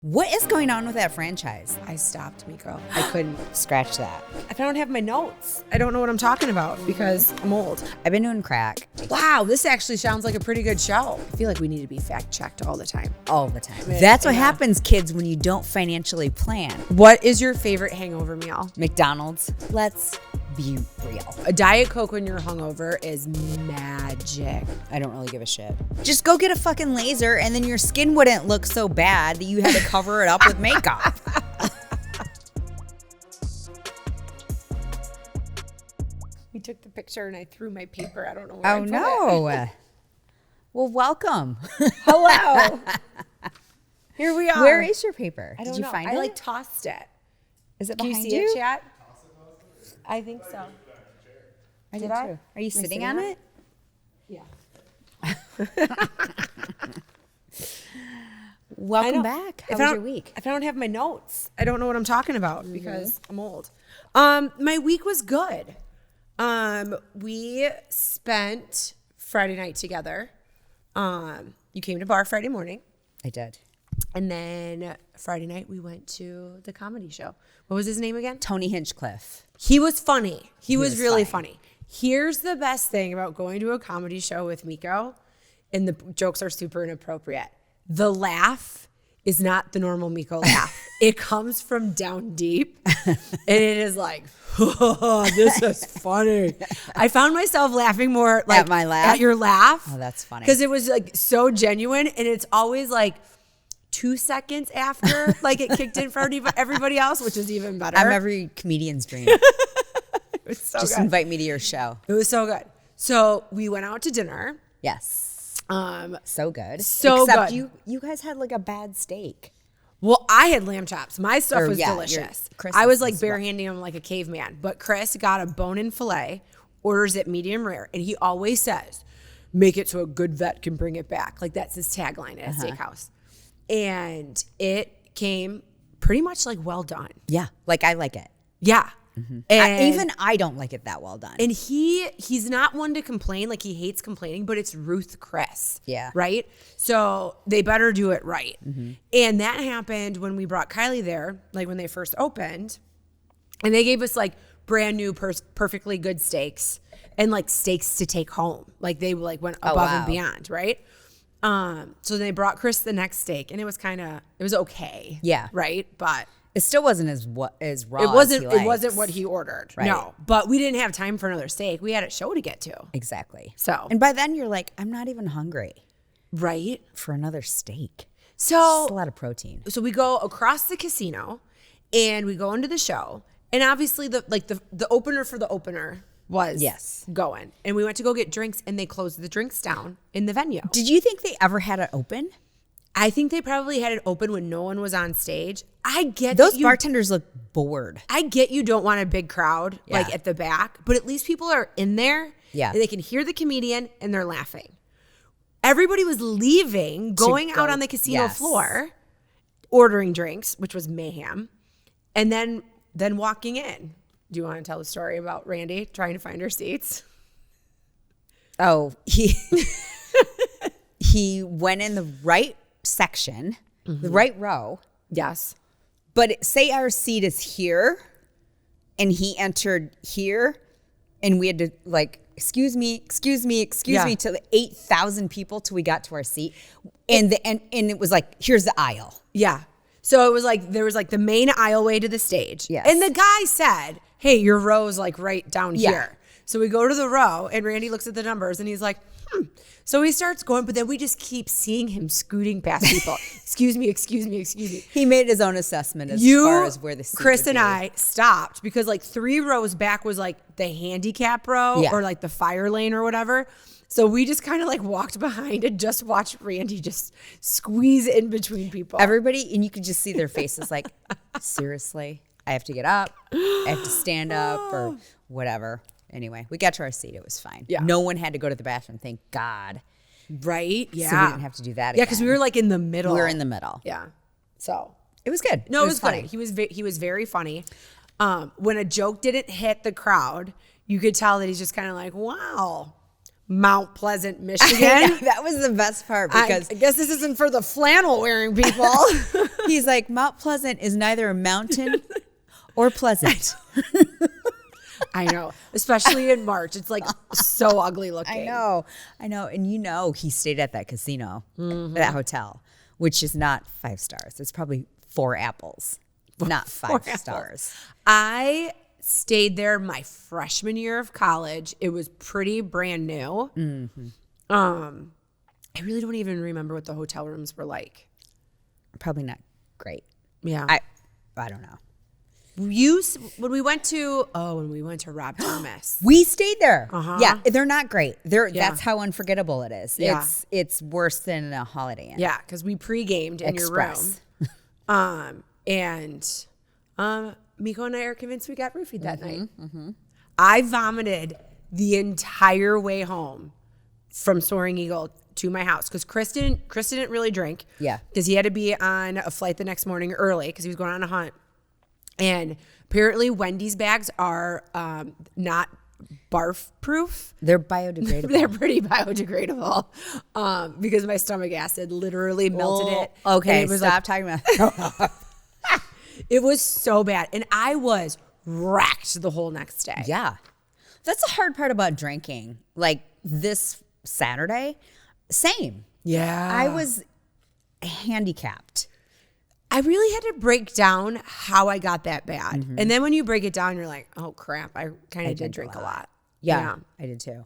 What is going on with that franchise? I stopped, Meko. I couldn't. Scratch that. If I don't have my notes, I don't know what I'm talking about because I'm old. I've been doing crack Wow, this actually sounds like a pretty good show. I feel like we need to be fact checked all the time. all the time. That's what happens, kids, when you don't financially plan. What is your favorite hangover meal? McDonald's, let's be real. A Diet Coke when you're hungover is magic. I don't really give a shit. Just go get a fucking laser and then your skin wouldn't look so bad that you had to cover it up with makeup. We took the picture and I threw my paper. I don't know where I put it. No. Well, welcome. Hello. Here we are. Where is your paper? I don't Did you know. find I it? like tossed it. Is it Can behind you see you? it, chat? I think so. I did Did I? too. Are you Am I sitting on it? Yeah. Welcome back. How was your week? If I don't have my notes, I don't know what I'm talking about because I'm old. My week was good. We spent Friday night together. You came to bar Friday morning, I did. and then Friday night we went to the comedy show. What was his name again? Tony Hinchcliffe. He was funny. He was was really funny. funny. Here's the best thing about going to a comedy show with Meko, and the jokes are super inappropriate. The laugh is not the normal Meko laugh. It comes from down deep, and it is like, oh, this is funny. I found myself laughing more like At my laugh? at your laugh. Oh, that's funny. Because it was like so genuine, and it's always like 2 seconds after like it kicked in for everybody else, which is even better. I'm every comedian's dream. It was so Just good. invite me to your show. It was so good. So we went out to dinner. Yes. Um, So good. So Except good. you guys had like a bad steak. well, I had lamb chops. My stuff Or, was yeah, delicious. Chris I was is like as well. barehanding him like a caveman. But Chris got a bone-in filet, orders it medium rare, and he always says, "Make it so a good vet can bring it back." Like that's his tagline at a steakhouse. And it came pretty much like well done. Yeah. Like I like it. Yeah. And Even I don't like it that well done. And he's not one to complain, like he hates complaining, but it's Ruth Chris. Yeah. Right? So they better do it right. And that happened when we brought Kylie there, like when they first opened. And they gave us like brand new, perfectly good steaks and like steaks to take home. Like they like went above and wow. beyond, right? So they brought Chris the next steak and it was okay. Yeah. Right? But it still wasn't as raw. it as wasn't he it wasn't likes. what he ordered. Right. No. But we didn't have time for another steak. We had a show to get to. Exactly. So- And by then you're like, I'm not even hungry Right? for another steak. So It's a lot of protein. so we go across the casino and we go into the show. And obviously the opener for the opener was Yes. going. And we went to go get drinks and they closed the drinks down in the venue. Did you think they ever had it open? I think they probably had it open when no one was on stage. I get Those that you, bartenders look bored. I get you don't want a big crowd like Yeah. at the back, but at least people are in there. Yeah. And they can hear the comedian and they're laughing. Everybody was leaving, going out on the casino yes. floor, ordering drinks, which was mayhem, and then walking in. Do you want to tell the story about Randy trying to find her seats? Oh, he went in the right section, the right row, Yes. but say our seat is here and he entered here and we had to like, excuse me Yeah. to the 8,000 people till we got to our seat. And it was like, here's the aisle. Yeah. So it was like, there was like the main aisleway to the stage. Yes. And the guy said, hey, your row's like right down Yeah. here. So we go to the row and Randy looks at the numbers and he's like, So he starts going, but then we just keep seeing him scooting past people. Excuse me. He made his own assessment as far as where the seat Chris would and be. I stopped because like 3 rows back was like the handicap row Yeah. or like the fire lane or whatever. So we just kind of like walked behind and just watched Randy just squeeze in between people. Everybody, and you could just see their faces like, seriously, I have to get up, I have to stand up or whatever. Anyway, we got to our seat. It was fine. Yeah. No one had to go to the bathroom, thank God. Right? Yeah. So we didn't have to do that Yeah, because we again. were like in the middle. We were in the middle. Yeah. So It was good. no, it was funny. good. He was very funny. When a joke didn't hit the crowd, you could tell that he's just kind of like, wow, Mount Pleasant, Michigan. That was the best part because I guess this isn't for the flannel wearing people. he's like, Mount Pleasant is neither a mountain or pleasant. I know, especially in March. It's like so ugly looking. I know. And he stayed at that casino, that hotel, which is not 5 stars. It's probably 4 apples, not 5 stars. I stayed there my freshman year of college. It was pretty brand new. I really don't even remember what the hotel rooms were like. Probably not great. Yeah. I don't know. When we went to Rob Thomas. We stayed there. Uh-huh. Yeah, they're not great. That's how unforgettable it is. Yeah. It's worse than a Holiday Inn. Yeah, because we pre-gamed in Express. your room. Meko and I are convinced we got roofied that night. I vomited the entire way home from Soaring Eagle to my house because Chris didn't really drink. Yeah. Because he had to be on a flight the next morning early because he was going on a hunt. And apparently Wendy's bags are not barf proof. They're biodegradable. They're pretty biodegradable because my stomach acid literally melted it. Okay, it was stop talking about it was so bad. And I was wrecked the whole next day. Yeah. That's the hard part about drinking. Like this Saturday, same. Yeah. I was handicapped. I really had to break down how I got that bad. And then when you break it down, you're like, oh crap, I kind of did drink a lot. Yeah, I did too.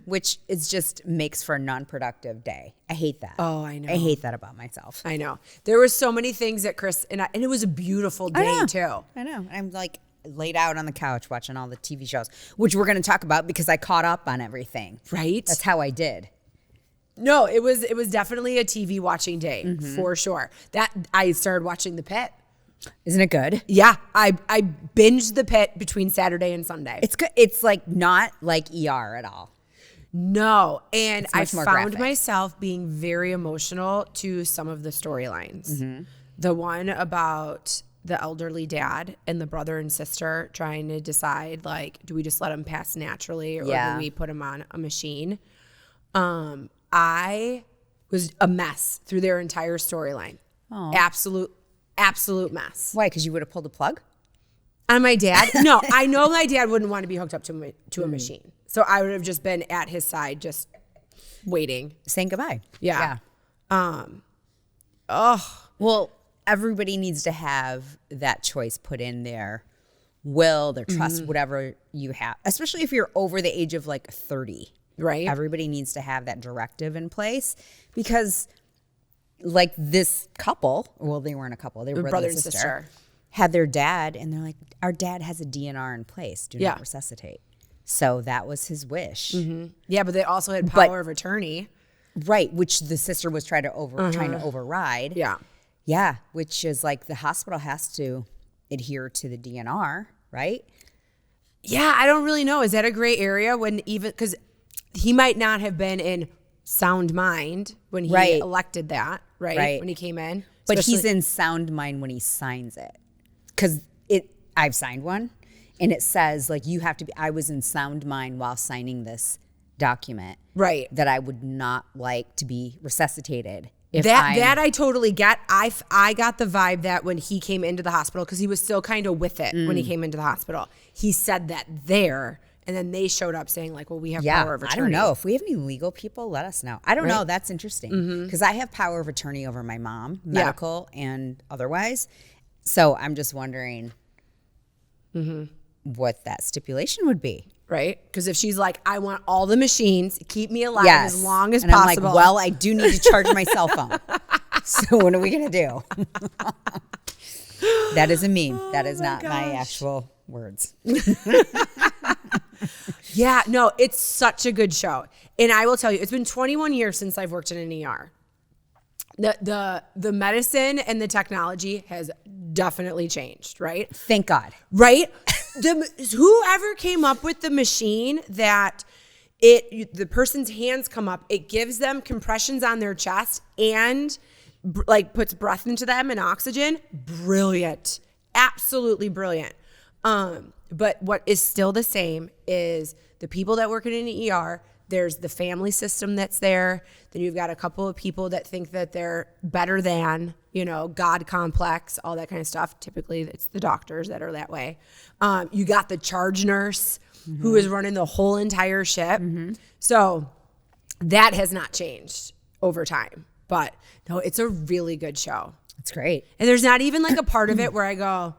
Which is just makes for a non-productive day. I hate that. Oh, I know. I hate that about myself. I know. There were so many things that Chris and it was a beautiful day too. I know. I'm like laid out on the couch watching all the TV shows, which we're going to talk about because I caught up on everything. Right? That's how I did. No, it was definitely a TV watching day for sure. That I started watching The Pitt. Isn't it good? Yeah, I binged The Pitt between Saturday and Sunday. It's good. It's like not like ER at all. No, and I more found graphic. myself being very emotional to some of the storylines. The one about the elderly dad and the brother and sister trying to decide, like, do we just let him pass naturally or do we put him on a machine? I was a mess through their entire storyline. Absolute mess. Why? Because you would have pulled the plug? On my dad? No, I know my dad wouldn't want to be hooked up to a machine. So I would have just been at his side, just waiting. Saying goodbye. Yeah. Well, everybody needs to have that choice put in their will, their trust, whatever you have, especially if you're over the age of like 30. Right. Everybody needs to have that directive in place because like this couple, well, they weren't a couple, they were brother and sister, had their dad and they're like, our dad has a DNR in place. Do not resuscitate. So that was his wish. Yeah, but they also had power of attorney. Right, which the sister was trying to override. Yeah. Yeah, which is like the hospital has to adhere to the DNR, right? Yeah, I don't really know. Is that a gray area when even, because he might not have been in sound mind when he elected that, right? When he came in. But he's in sound mind when he signs it. Because I've signed one, and it says, like, you have to be, I was in sound mind while signing this document. Right. That I would not like to be resuscitated. That I totally get. I got the vibe that when he came into the hospital, because he was still kind of with it when he came into the hospital, he said that there, and then they showed up saying like, well, we have power of attorney. I don't know. If we have any legal people, let us know. I don't know. That's interesting because I have power of attorney over my mom, medical and otherwise. So I'm just wondering what that stipulation would be. Right? Because if she's like, I want all the machines, keep me alive as long as possible. I'm like, well, I do need to charge my cell phone. So what are we going to do? That is a meme. That is not my actual words. Yeah, no, it's such a good show. And I will tell you, it's been 21 years since I've worked in an ER. The medicine and the technology has definitely changed, right? Thank God. Right? Whoever came up with the machine that the person's hands come up, it gives them compressions on their chest and like puts breath into them and oxygen. Brilliant. Absolutely brilliant. But what is still the same is the people that work in an ER, there's the family system that's there. Then you've got a couple of people that think that they're better than, God complex, all that kind of stuff. Typically, it's the doctors that are that way. You got the charge nurse who is running the whole entire ship. So that has not changed over time. But no, it's a really good show. It's great. And there's not even like a part of it where I go,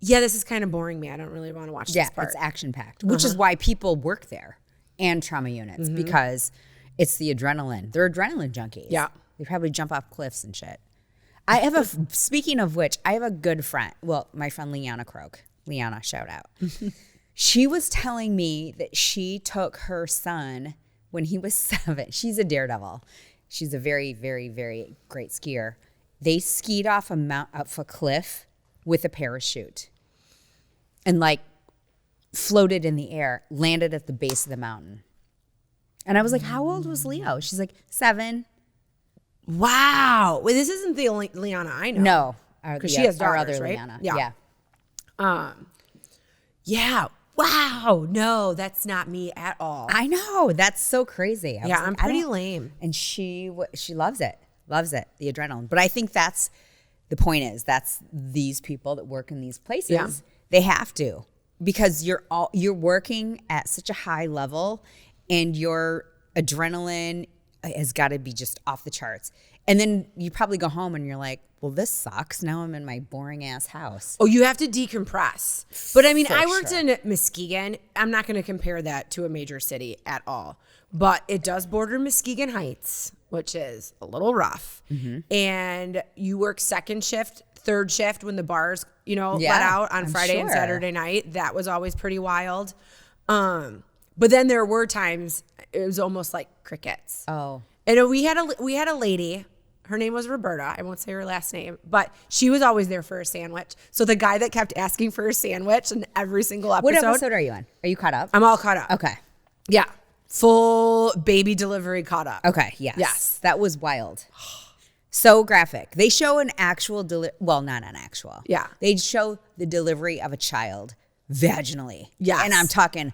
yeah, this is kind of boring me. I don't really want to watch this part. It's action-packed, which is why people work there and trauma units, because it's the adrenaline. They're adrenaline junkies. Yeah. They probably jump off cliffs and shit. Speaking of which, I have a good friend. Well, my friend Liana Croak. Liana, shout out. She was telling me that she took her son when he was 7. She's a daredevil. She's a very, very, very great skier. They skied off a cliff with a parachute and like floated in the air, landed at the base of the mountain. And I was like, how old was Leo? She's like 7. Wow. Wait, this isn't the only Liana I know. No. Because she has daughters, our other right? Liana. Yeah. Yeah. Wow. No, that's not me at all. I know. That's so crazy. Yeah, I'm pretty lame. And she loves it. Loves it. The adrenaline. But I think that's the point is that's these people that work in these places. Yeah. They have to, because you're working at such a high level and your adrenaline has got to be just off the charts. And then you probably go home and you're like, well, this sucks. Now I'm in my boring ass house. Oh, you have to decompress. But I mean, I worked sure. in Muskegon. I'm not going to compare that to a major city at all. But it does border Muskegon Heights, which is a little rough. And you work second shift, third shift when the bars, let out on Friday and Saturday night. That was always pretty wild. But then there were times it was almost like crickets. Oh. And we had a lady. Her name was Roberta. I won't say her last name, but she was always there for a sandwich. So the guy that kept asking for a sandwich in every single episode. What episode are you on? Are you caught up? I'm all caught up. Okay. Yeah. Full baby delivery caught up. Okay. Yes. Yes. That was wild. So graphic. They show an actual well, not an actual. Yeah. They show the delivery of a child vaginally. Yes. And I'm talking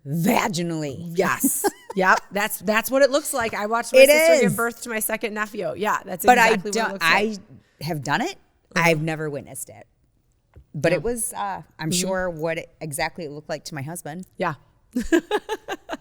vaginally. Yes. Yep. That's what it looks like. I watched my sister give birth to my second nephew. Yeah, that's exactly what it looks like. I have done it. I've never witnessed it. But it was, I'm sure what exactly it looked like to my husband. Yeah.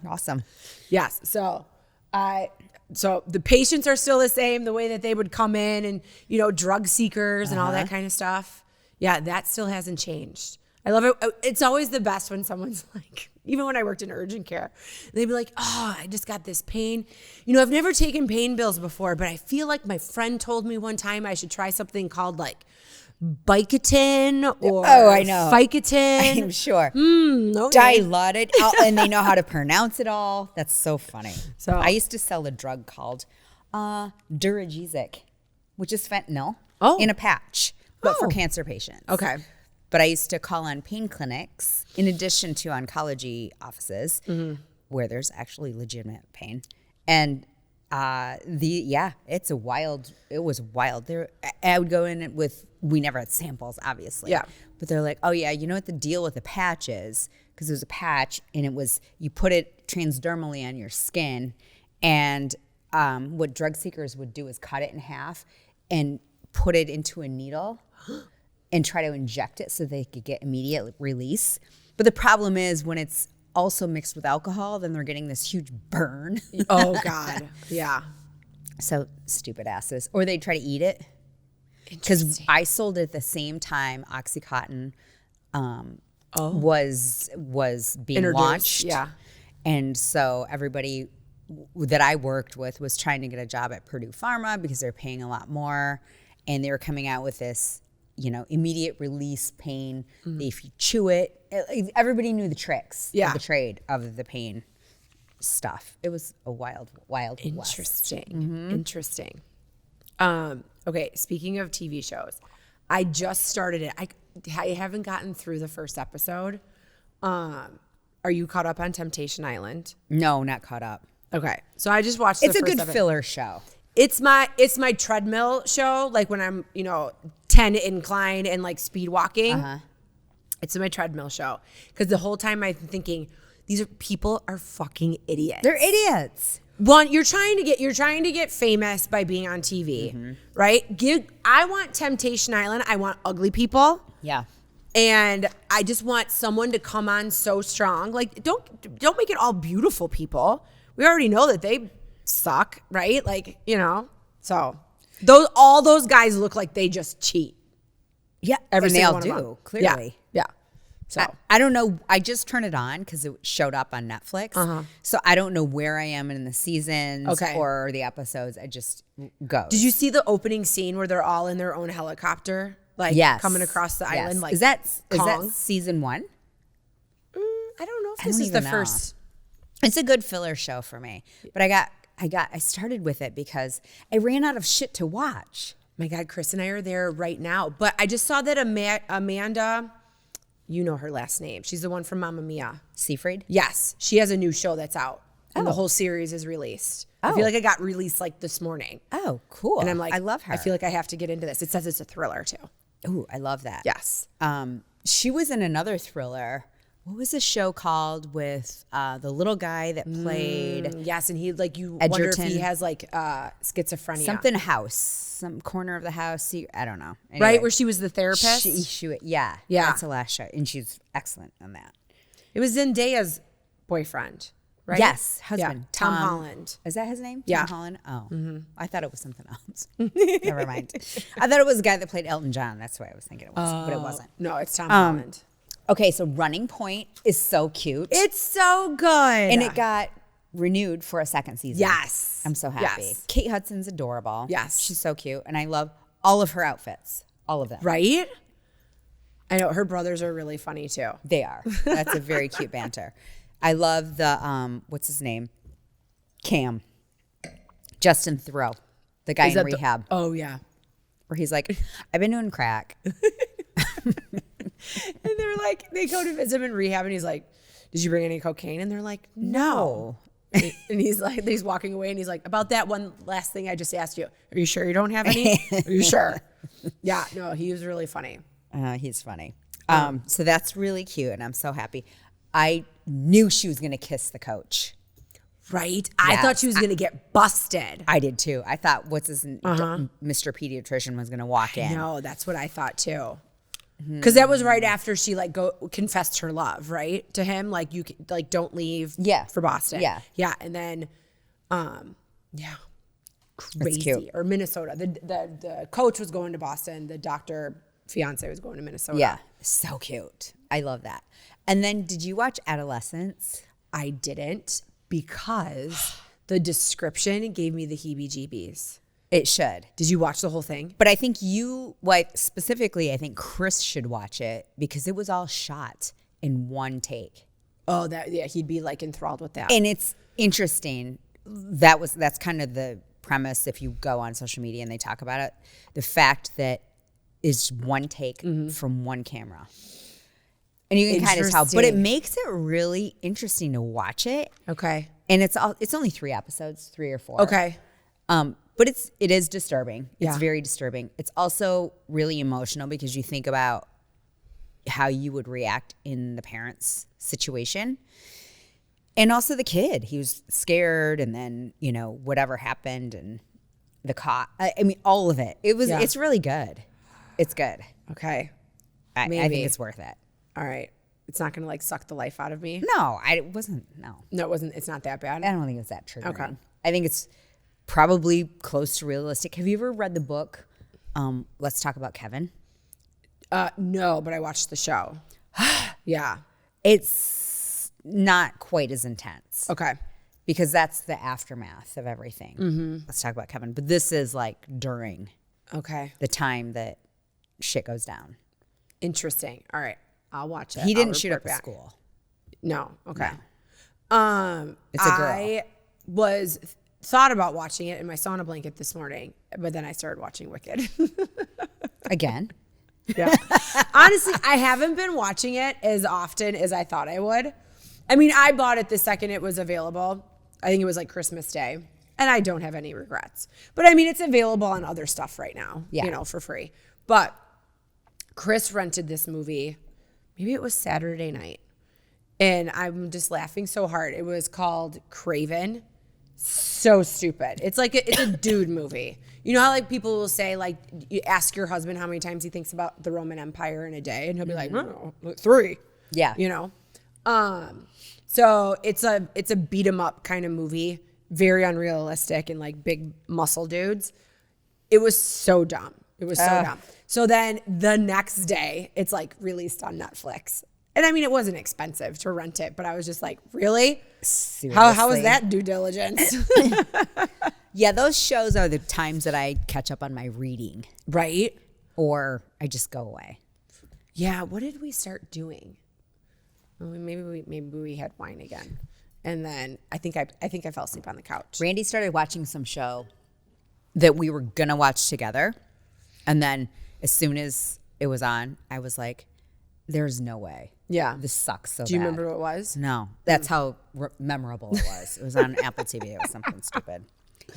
Awesome. Yes. So the patients are still the same, the way that they would come in and, drug seekers and all that kind of stuff. Yeah, that still hasn't changed. I love it. It's always the best when someone's like, even when I worked in urgent care, they'd be like, oh, I just got this pain. I've never taken pain pills before, but I feel like my friend told me one time I should try something called like Vicodin or Vicodin. I'm sure. Okay. Dilaudid. And they know how to pronounce it all. That's so funny. So I used to sell a drug called Duragesic, which is fentanyl in a patch, but for cancer patients. Okay. But I used to call on pain clinics in addition to oncology offices where there's actually legitimate pain. And it was wild. I would go in with, we never had samples, obviously. Yeah. But they're like, oh yeah, you know what the deal with the patch is? Because it was a patch and you put it transdermally on your skin. And what drug seekers would do is cut it in half and put it into a needle and try to inject it so they could get immediate release. But the problem is when it's also mixed with alcohol, then they're getting this huge burn. Oh, God. Yeah. So stupid asses. Or they try to eat it. Because I sold it at the same time Oxycontin was being launched. Yeah. And so everybody that I worked with was trying to get a job at Purdue Pharma because they're paying a lot more. And they were coming out with this immediate release pain. If you chew it, everybody knew the tricks of the trade of the pain stuff. It was a wild Interesting. Interesting. Okay, speaking of TV shows, I just started it. I haven't gotten through the first episode. Are you caught up on Temptation Island? No, not caught up. Okay, so I just watched. It's a good filler show. It's my treadmill show. Like when I'm 10 incline and like speed walking. It's my treadmill show because the whole time I'm thinking people are fucking idiots. They're idiots. One, you're trying to get famous by being on TV, right? I want Temptation Island. I want ugly people. Yeah. And I just want someone to come on so strong. Like, don't make it all beautiful people. We already know that they suck, right? Like, so all those guys look like they just cheat. Yeah, every and they single all one of do, them. clearly. Yeah. So I don't know. I just turned it on because it showed up on Netflix. So I don't know where I am in the seasons or the episodes. I just go. Did you see the opening scene where they're all in their own helicopter, like coming across the island? Like, is that season 1? I don't know if this is the first. It's a good filler show for me, but I started with it because I ran out of shit to watch. My God, Chris and I are there right now. But I just saw that Amanda, you know her last name. She's the one from Mamma Mia. Seyfried? Yes. She has a new show that's out. And the whole series is released. I feel like it got released like this morning. Oh, cool. And I'm like, I love her. I feel like I have to get into this. It says it's a thriller too. Ooh, I love that. Yes. She was in another thriller. What was the show called with the little guy that played? Yes, and he you Edgerton. wonder if he has schizophrenia. Something house, some corner of the house. I don't know. Anyway, right, where she was the therapist? Yeah. That's the last show. And she's excellent on that. It was Zendaya's boyfriend, right? Yes, husband. Yeah. Tom Holland. Is that his name? Yeah. Tom Holland? Oh, I thought it was something else. Never mind. I thought it was the guy that played Elton John. That's what I was thinking it was, but it wasn't. No, it's Tom Holland. Okay, so Running Point is so cute. It's so good. And it got renewed for a second season. Yes. I'm so happy. Yes. Kate Hudson's adorable. Yes. She's so cute. And I love all of her outfits. All of them. Right? I know. Her brothers are really funny too. They are. That's a very cute banter. I love the, what's his name? Cam. Justin Theroux. The guy in rehab. Oh, yeah. Where he's like, I've been doing crack. And they're like, they go to visit him in rehab and he's like, did you bring any cocaine? And they're like, no. And he's like, he's walking away and he's like, about that one last thing I just asked you. Are you sure you don't have any? Are you sure? Yeah, no, he was really funny. He's funny. So that's really cute and I'm so happy. I knew she was going to kiss the coach. Right? I thought she was going to get busted. I did too. I thought Mr. Pediatrician was going to walk in. No, that's what I thought too. Because that was right after she confessed her love, right, to him. Like you don't leave. For Boston. Yeah, and then, crazy. Cute. Or Minnesota. The coach was going to Boston. The doctor fiance was going to Minnesota. Yeah, so cute. I love that. And then, did you watch Adolescence? I didn't because the description gave me the heebie-jeebies. It should. Did you watch the whole thing? But I think specifically, I think Chris should watch it because it was all shot in one take. Oh, he'd be enthralled with that. And it's interesting. That's kind of the premise if you go on social media and they talk about it. The fact that it's one take from one camera. And you can kind of tell. But it makes it really interesting to watch it. Okay. And it's only 3 episodes, 3 or 4. Okay. But it is disturbing. Yeah. It's very disturbing. It's also really emotional because you think about how you would react in the parent's situation. And also the kid. He was scared and then, whatever happened and the cop. I mean, all of it. It's really good. It's good. Okay. I think it's worth it. All right. It's not going to suck the life out of me? No, it wasn't. No. No, it wasn't. It's not that bad? I don't think it's that triggering. Okay. I think it's probably close to realistic. Have you ever read the book, Let's Talk About Kevin? No, but I watched the show. Yeah. It's not quite as intense. Okay. Because that's the aftermath of everything. Let's Talk About Kevin. But this is during the time that shit goes down. Interesting. All right. I'll watch it. He didn't shoot up a school. No. Okay. No. It's a girl. I thought about watching it in my sauna blanket this morning, but then I started watching Wicked. Again? Yeah. Honestly, I haven't been watching it as often as I thought I would. I mean, I bought it the second it was available. I think it was Christmas Day, and I don't have any regrets. But I mean, it's available on other stuff right now, for free. But Chris rented this movie. Maybe it was Saturday night. and I'm just laughing so hard. It was called Craven. So stupid. It's like it's a dude movie. You know how like people will say like you ask your husband how many times he thinks about the Roman Empire in a day, and he'll be like, no, 3. Yeah. You know. So it's a beat 'em up kind of movie, very unrealistic and like big muscle dudes. It was so dumb. It was so dumb. So then the next day, it's like released on Netflix. And I mean, it wasn't expensive to rent it, but I was just like, really? How was that due diligence? Yeah, those shows are the times that I catch up on my reading. Right? Or I just go away. Yeah, what did we start doing? Well, maybe we had wine again. And then I think I fell asleep on the couch. Randy started watching some show that we were going to watch together. And then as soon as it was on, I was like, there's no way. Yeah. This sucks so bad. Do you remember what it was? No. That's how memorable it was. It was on Apple TV. It was something stupid.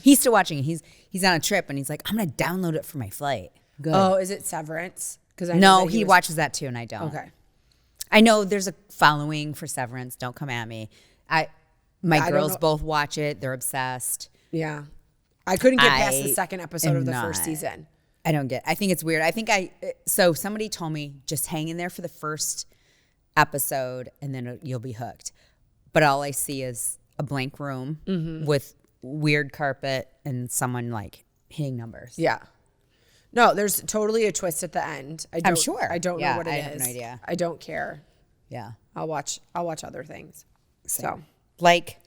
He's still watching. He's on a trip, and he's like, I'm going to download it for my flight. Good. Oh, is it Severance? No, he watches that too, and I don't. Okay. I know there's a following for Severance. Don't come at me. My girls both watch it. They're obsessed. Yeah. I couldn't get past the second episode of the first season. I think it's weird. So somebody told me just hang in there for the first episode and then you'll be hooked. But all I see is a blank room with weird carpet and someone like hitting numbers. Yeah. No, there's totally a twist at the end. I'm sure. I don't know what it is. I have no idea. I don't care. Yeah. I'll watch other things. So like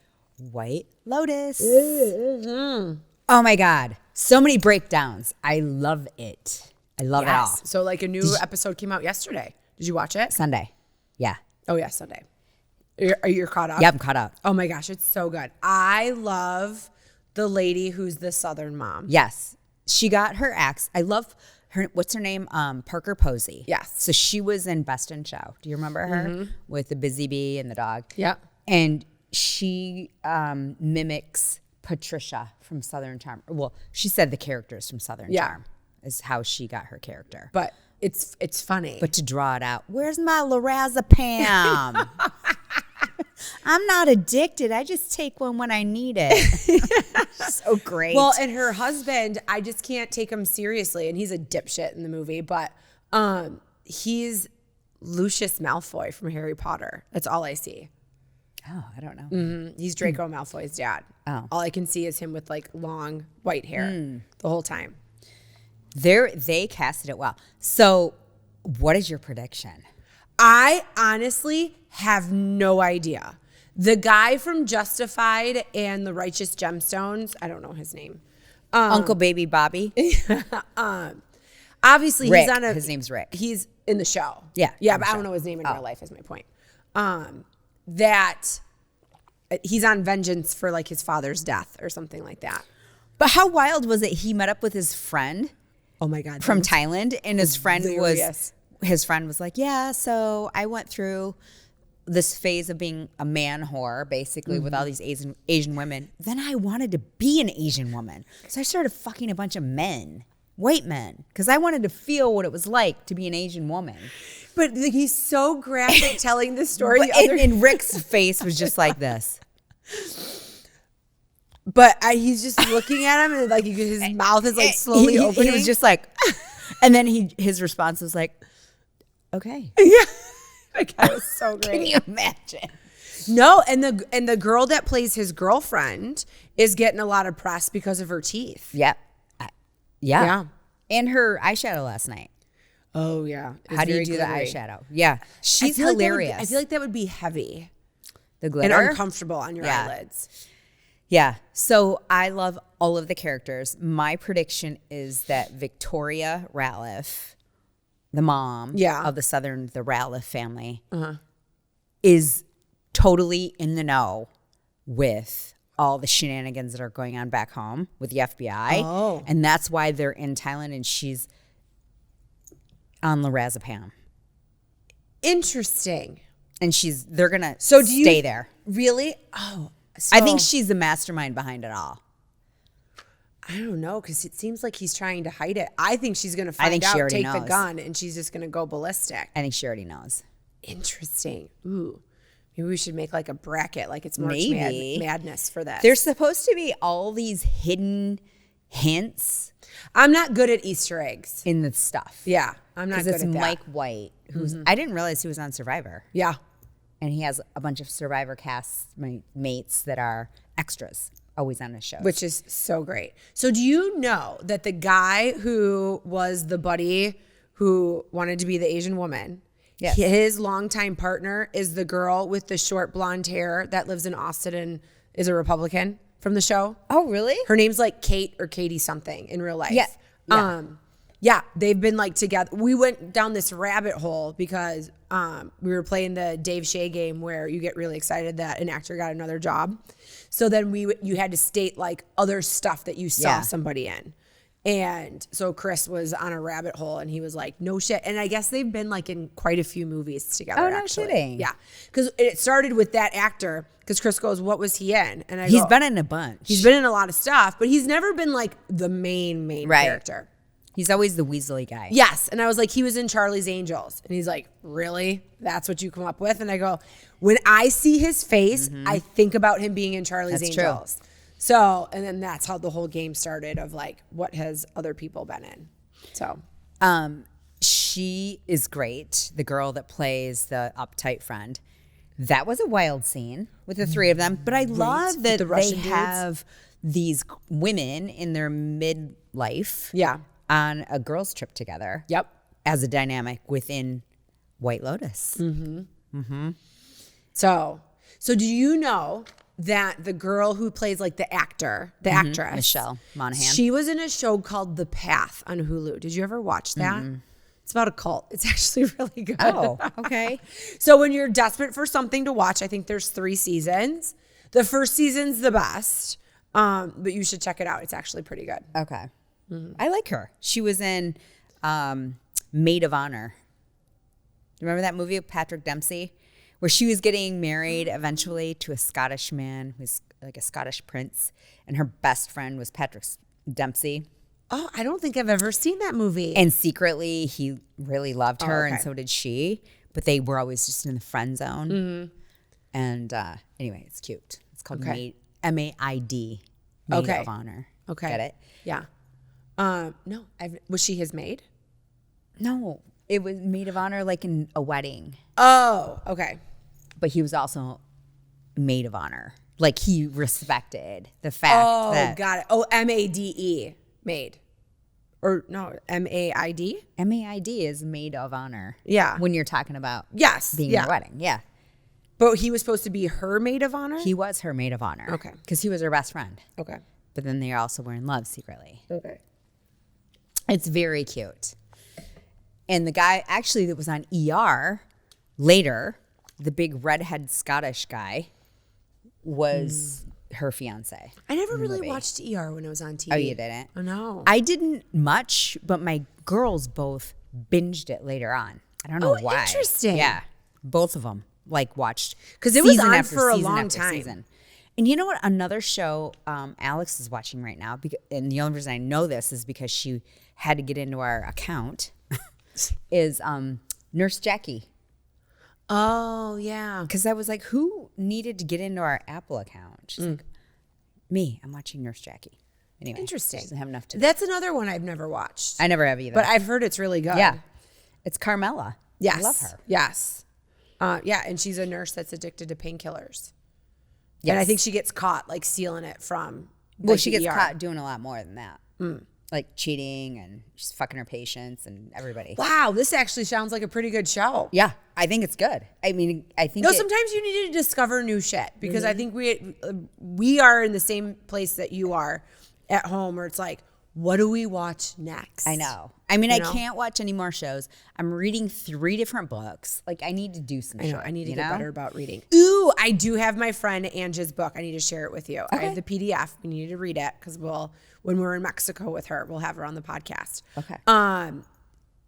White Lotus. Oh my God. So many breakdowns. I love it. I love it all. So like a new episode came out yesterday. Did you watch it? Sunday. Yeah. Oh yeah, Sunday. Are you caught up? Yeah, I'm caught up. Oh my gosh, it's so good. I love the lady who's the Southern mom. Yes. She got her ex. I love her. What's her name? Parker Posey. Yes. So she was in Best in Show. Do you remember her? With the busy bee and the dog? Yeah. And she mimics Patricia from Southern Charm. Well, she said the characters from Southern Charm is how she got her character. But it's funny. But to draw it out, where's my lorazepam? I'm not addicted. I just take one when I need it. So great. Well, and her husband, I just can't take him seriously. And he's a dipshit in the movie. But he's Lucius Malfoy from Harry Potter. That's all I see. Oh, I don't know. He's Draco Malfoy's dad. Oh. All I can see is him with like long white hair the whole time. They casted it well. So what is your prediction? I honestly have no idea. The guy from Justified and The Righteous Gemstones, I don't know his name. Uncle Baby Bobby? Obviously, Rick. he's on His name's Rick. He's in the show. Yeah. Yeah, but I don't know his name in real life is my point. That he's on vengeance for like his father's death or something like that. But how wild was it? He met up with his friend. Oh my God. From Thailand, and his friend hilarious. was like, yeah, so I went through this phase of being a man whore, basically, with all these Asian women. Then I wanted to be an Asian woman. So I started fucking a bunch of men, white men, because I wanted to feel what it was like to be an Asian woman. But he's so graphic telling the story. And Rick's face was just like this. But he's just looking at him and like his mouth is like slowly opening. He was just like, and then his response was like, okay. Yeah. Like, that was so great. Can you imagine? No, and the girl that plays his girlfriend is getting a lot of press because of her teeth. Yep. Yeah. And her eyeshadow last night. Oh, yeah. How do you do glittery. the eyeshadow? Yeah. She's hilarious. I feel like that would be heavy. The glitter? And uncomfortable on your eyelids. Yeah. So I love all of the characters. My prediction is that Victoria Ratliff, the mom of the Ratliff family, is totally in the know with all the shenanigans that are going on back home with the FBI. Oh. And that's why they're in Thailand and she's on lorazepam. Interesting. And they're going to stay there. Really? Oh. I think she's the mastermind behind it all. I don't know, because it seems like he's trying to hide it. I think she's going to find out, take the gun, and she's just going to go ballistic. I think she already knows. Interesting. Ooh. Maybe we should make like a bracket, like it's March Madness for that. There's supposed to be all these hidden hints. I'm not good at Easter eggs in the stuff. Yeah, I'm not good at that. It's Mike White, who's I didn't realize he was on Survivor. Yeah. And he has a bunch of Survivor cast mates that are extras, always on his show. Which is so great. So do you know that the guy who was the buddy who wanted to be the Asian woman, yes, his longtime partner is the girl with the short blonde hair that lives in Austin and is a Republican from the show? Oh, really? Her name's like Kate or Katie something in real life. Yeah. Yeah, they've been like together. We went down this rabbit hole because we were playing the Dave Shea game where you get really excited that an actor got another job. So then you had to state like other stuff that you saw somebody in. And so Chris was on a rabbit hole and he was like, no shit. And I guess they've been like in quite a few movies together. Oh, no kidding. Yeah. Because it started with that actor because Chris goes, what was he in? And he's been in a bunch. He's been in a lot of stuff, but he's never been like the main character. He's always the Weasley guy. Yes. And I was like, he was in Charlie's Angels. And he's like, really? That's what you come up with? And I go, when I see his face, I think about him being in Charlie's Angels. True. So, and then that's how the whole game started of like, what has other people been in? So, she is great. The girl that plays the uptight friend. That was a wild scene with the three of them. But I love that they have these women in their midlife. Yeah. On a girls' trip together. Yep. As a dynamic within White Lotus. So do you know that the girl who plays like the actress, Michelle Monaghan, she was in a show called The Path on Hulu. Did you ever watch that? It's about a cult. It's actually really good. Oh, okay. So when you're desperate for something to watch, I think there's 3 seasons. The first season's the best, but you should check it out. It's actually pretty good. Okay. I like her. She was in Maid of Honor. Remember that movie with Patrick Dempsey? Where she was getting married eventually to a Scottish man who's like a Scottish prince. And her best friend was Patrick Dempsey. Oh, I don't think I've ever seen that movie. And secretly, he really loved her, and so did she. But they were always just in the friend zone. And anyway, it's cute. It's called Maid, M-A-I-D, Maid of Honor. Okay. Get it? Yeah. No, was she his maid? No, it was Maid of Honor like in a wedding. Oh, okay. But he was also Maid of Honor. Like he respected the fact that. Oh, got it. Oh, M-A-D-E, maid. Or no, M-A-I-D? M-A-I-D is Maid of Honor. Yeah. When you're talking about being in a wedding. Yeah. But he was supposed to be her maid of honor? He was her maid of honor. Okay. Because he was her best friend. Okay. But then they also were in love secretly. Okay. It's very cute. And the guy actually that was on ER later, the big redhead Scottish guy, was her fiance. I never really watched ER when it was on TV. Oh, you didn't? Oh, no. I didn't much, but my girls both binged it later on. I don't know why. Interesting. Yeah. Both of them like watched. Because it was on for a long time. And you know what? Another show Alex is watching right now, and the only reason I know this is because she had to get into our account, is Nurse Jackie. Oh, yeah. Because I was like, who needed to get into our Apple account? She's like, me. I'm watching Nurse Jackie. Anyway. Interesting. She doesn't have enough to do. That's another one I've never watched. I never have either. But I've heard it's really good. Yeah. It's Carmela. Yes. I love her. Yes. Yeah, and she's a nurse that's addicted to painkillers. Yes. And I think she gets caught like stealing it from she gets caught doing a lot more than that. Like cheating, and she's fucking her patients and everybody. Wow, this actually sounds like a pretty good show. Yeah, I think it's good. I mean, I think sometimes you need to discover new shit because I think we are in the same place that you are at home where it's like, what do we watch next? I know. I mean, I can't watch any more shows. I'm reading 3 different books. Like, I need to do some shit. I need to get better about reading. Ooh, I do have my friend Angie's book. I need to share it with you. Okay. I have the PDF. We need to read it because when we're in Mexico with her, we'll have her on the podcast. Okay.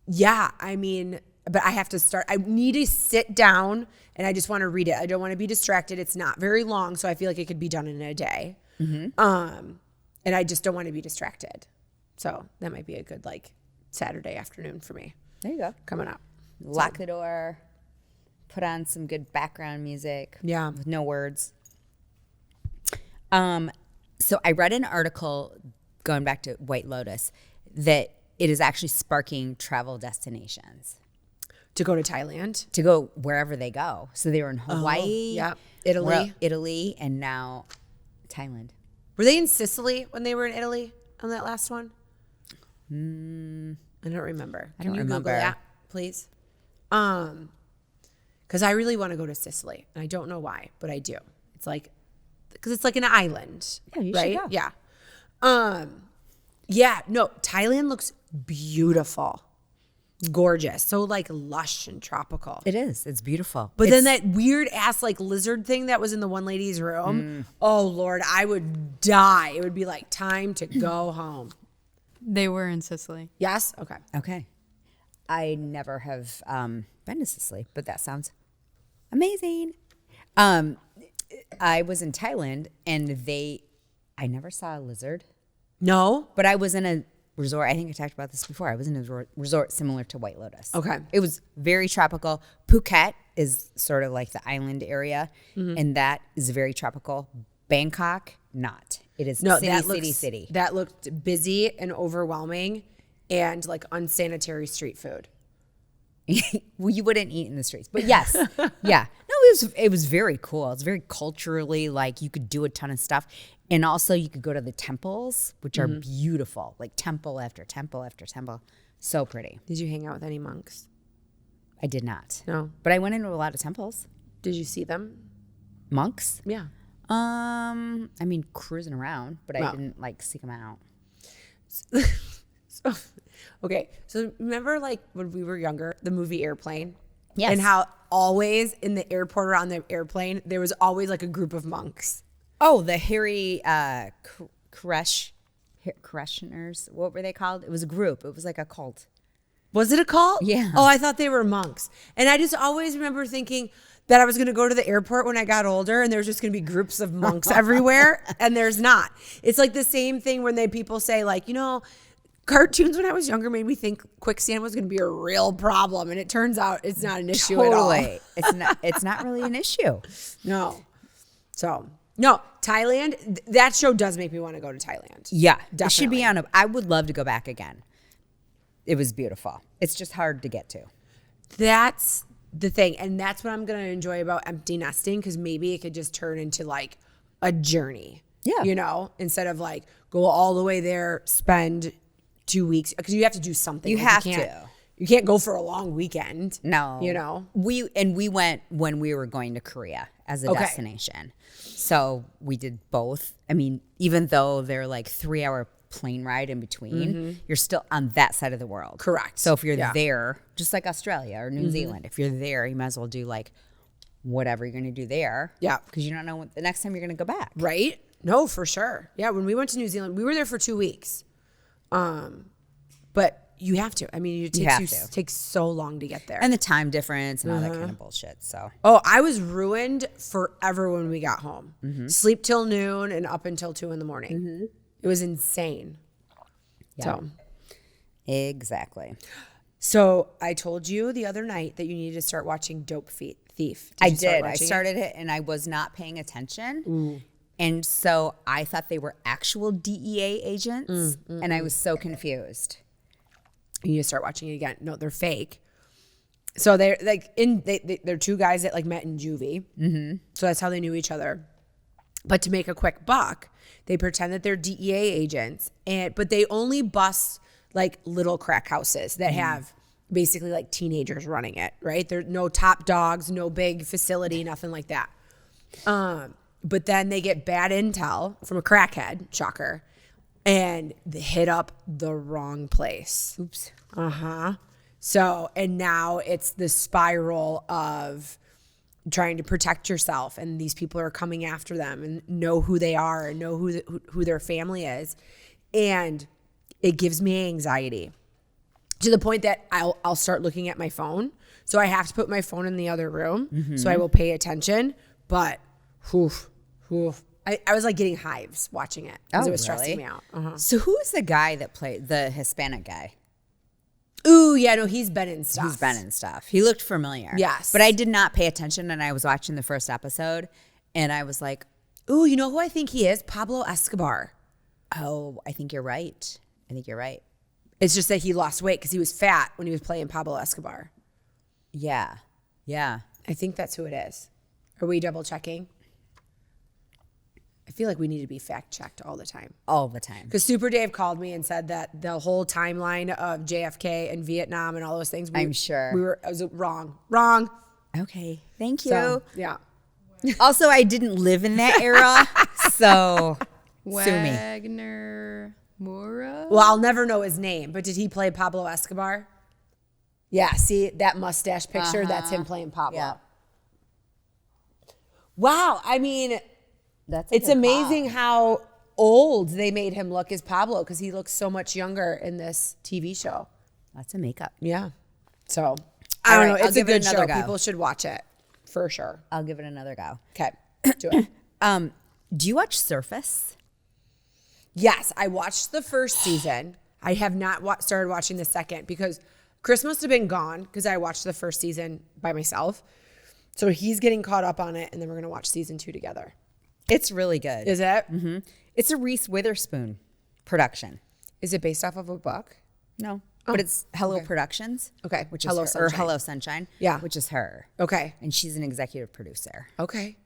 Yeah, I mean, but I have to start. I need to sit down and I just want to read it. I don't want to be distracted. It's not very long, so I feel like it could be done in a day. And I just don't want to be distracted. So that might be a good Saturday afternoon for me. There you go. Coming up. Lock the door. put on some good background music. Yeah. With no words. So I read an article going back to White Lotus that it is actually sparking travel destinations. To go to Thailand? To go wherever they go. So they were in Hawaii, Italy, and now Thailand. Were they in Sicily when they were in Italy on that last one? I don't remember. Can you Google that, please? Because I really want to go to Sicily, and I don't know why, but I do. It's like, because it's like an island, yeah, you right? Should go. Yeah. Yeah. No, Thailand looks beautiful, gorgeous, so like lush and tropical. It is. It's beautiful. But then that weird ass like lizard thing that was in the one lady's room. Oh Lord, I would die. It would be like time to go home. They were in Sicily. Yes. Okay. Okay. I never have been to Sicily, but that sounds amazing. I was in Thailand, and I never saw a lizard. No, but I was in a resort. I think I talked about this before. I was in a resort similar to White Lotus. Okay. It was very tropical. Phuket is sort of like the island area, and that is very tropical. Bangkok, not. It is city. That looked busy and overwhelming and like unsanitary street food. Well, you wouldn't eat in the streets, but yes. Yeah. No, it was very cool. It's very culturally, like, you could do a ton of stuff. And also you could go to the temples, which are beautiful, like temple after temple after temple. So pretty. Did you hang out with any monks? I did not. No. But I went into a lot of temples. Did you see them? Monks? Yeah. I mean, cruising around, but I didn't like seek them out. So remember like when we were younger, the movie Airplane? Yes. And how always in the airport or on the airplane, there was always like a group of monks. Oh, the Harry Koreshners. What were they called? It was a group. It was like a cult. Was it a cult? Yeah. Oh, I thought they were monks. And I just always remember thinking that I was going to go to the airport when I got older and there's just going to be groups of monks everywhere. And there's not. It's like the same thing when people say like, cartoons when I was younger made me think quicksand was going to be a real problem. And it turns out it's not an issue at all. It's not really an issue. No. So, no, Thailand, that show does make me want to go to Thailand. Yeah. Definitely. It should be I would love to go back again. It was beautiful. It's just hard to get to. That's the thing. And that's what I'm going to enjoy about empty nesting, because maybe it could just turn into like a journey. Yeah. Instead of like go all the way there, spend 2 weeks, because you have to do something. You have to. You can't go for a long weekend. No. We went when we were going to Korea as a destination. So we did both. I mean, even though they're like 3-hour plane ride in between, you're still on that side of the world. Correct. So if you're there, just like Australia or New Zealand, if you're there, you might as well do like whatever you're going to do there. Yeah. Because you don't know when the next time you're going to go back. Right? No, for sure. Yeah. When we went to New Zealand, we were there for 2 weeks. But you have to. I mean, it takes so long to get there. And the time difference and all that kind of bullshit. So. Oh, I was ruined forever when we got home. Sleep till noon and up until 2 a.m. It was insane. Yeah. So. Exactly. So I told you the other night that you needed to start watching Dope Thief. I did. I started it and I was not paying attention. And so I thought they were actual DEA agents, and I was so confused. You need to start watching it again. No, they're fake. So they're like they're two guys that like met in juvie. So that's how they knew each other. But to make a quick buck, they pretend that they're DEA agents, but they only bust like little crack houses that have basically like teenagers running it. Right? There's no top dogs, no big facility, nothing like that. But then they get bad intel from a crackhead, shocker, and they hit up the wrong place. Oops. So, and now it's the spiral of trying to protect yourself, and these people are coming after them and know who they are and know who their family is. And it gives me anxiety to the point that I'll start looking at my phone. So I have to put my phone in the other room so I will pay attention. But, I was like getting hives watching it because it was stressing me out. So who is the guy that played the Hispanic guy? Ooh, yeah, no, he's been in stuff. He's been in stuff. He looked familiar. Yes. But I did not pay attention, and I was watching the first episode, and I was like, ooh, you know who I think he is? Pablo Escobar. oh, I think you're right. It's just that he lost weight because he was fat when he was playing Pablo Escobar. Yeah. Yeah. I think that's who it is. Are we double checking? I feel like we need to be fact checked all the time. All the time. Because Super Dave called me and said that the whole timeline of JFK and Vietnam and all those things. I'm sure. I was wrong. Wrong. Okay. Thank you. So, yeah. Also, I didn't live in that era, so sue me. Wagner Moura? Well, I'll never know his name, but did he play Pablo Escobar? Yeah, see that mustache picture? That's him playing Pablo. Yeah. Wow. I mean, it's a amazing how old they made him look as Pablo because he looks so much younger in this TV show. Lots of makeup. Yeah. So, I don't know. I'll It's a give it good another show. go. People should watch it for sure. I'll give it another go. Okay. Do it. Do you watch Surface? Yes, I watched the first season. I have not started watching the second because Chris must have been gone because I watched the first season by myself. So he's getting caught up on it, and then we're going to watch season 2 together. It's really good. Is it? Mm-hmm. It's a Reese Witherspoon production. Is it based off of a book? No, but it's Hello Productions. Okay. Which Hello is her, or Sunshine. Hello Sunshine. Yeah. Which is her. Okay. And she's an executive producer. Okay.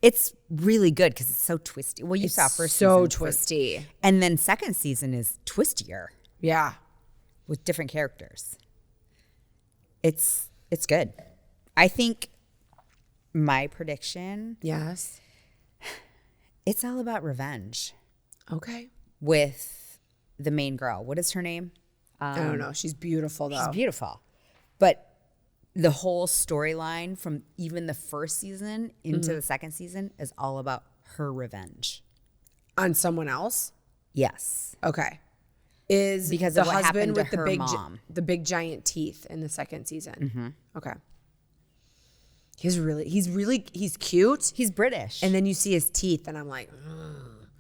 It's really good because it's so twisty. Well, you saw first so season. twisty. And then second season is twistier Yeah. with different characters. It's good. I think my prediction, Yes. it's all about revenge Okay. with the main girl. What is her name? I don't know. She's beautiful, though. She's beautiful. But the whole storyline from even the first season into the second season is all about her revenge. On someone else? Yes. Okay. Is Because the of what husband happened to with the her big, mom. the big giant teeth in the second season? Mm-hmm. Okay. He's cute. He's British. And then you see his teeth, and I'm like,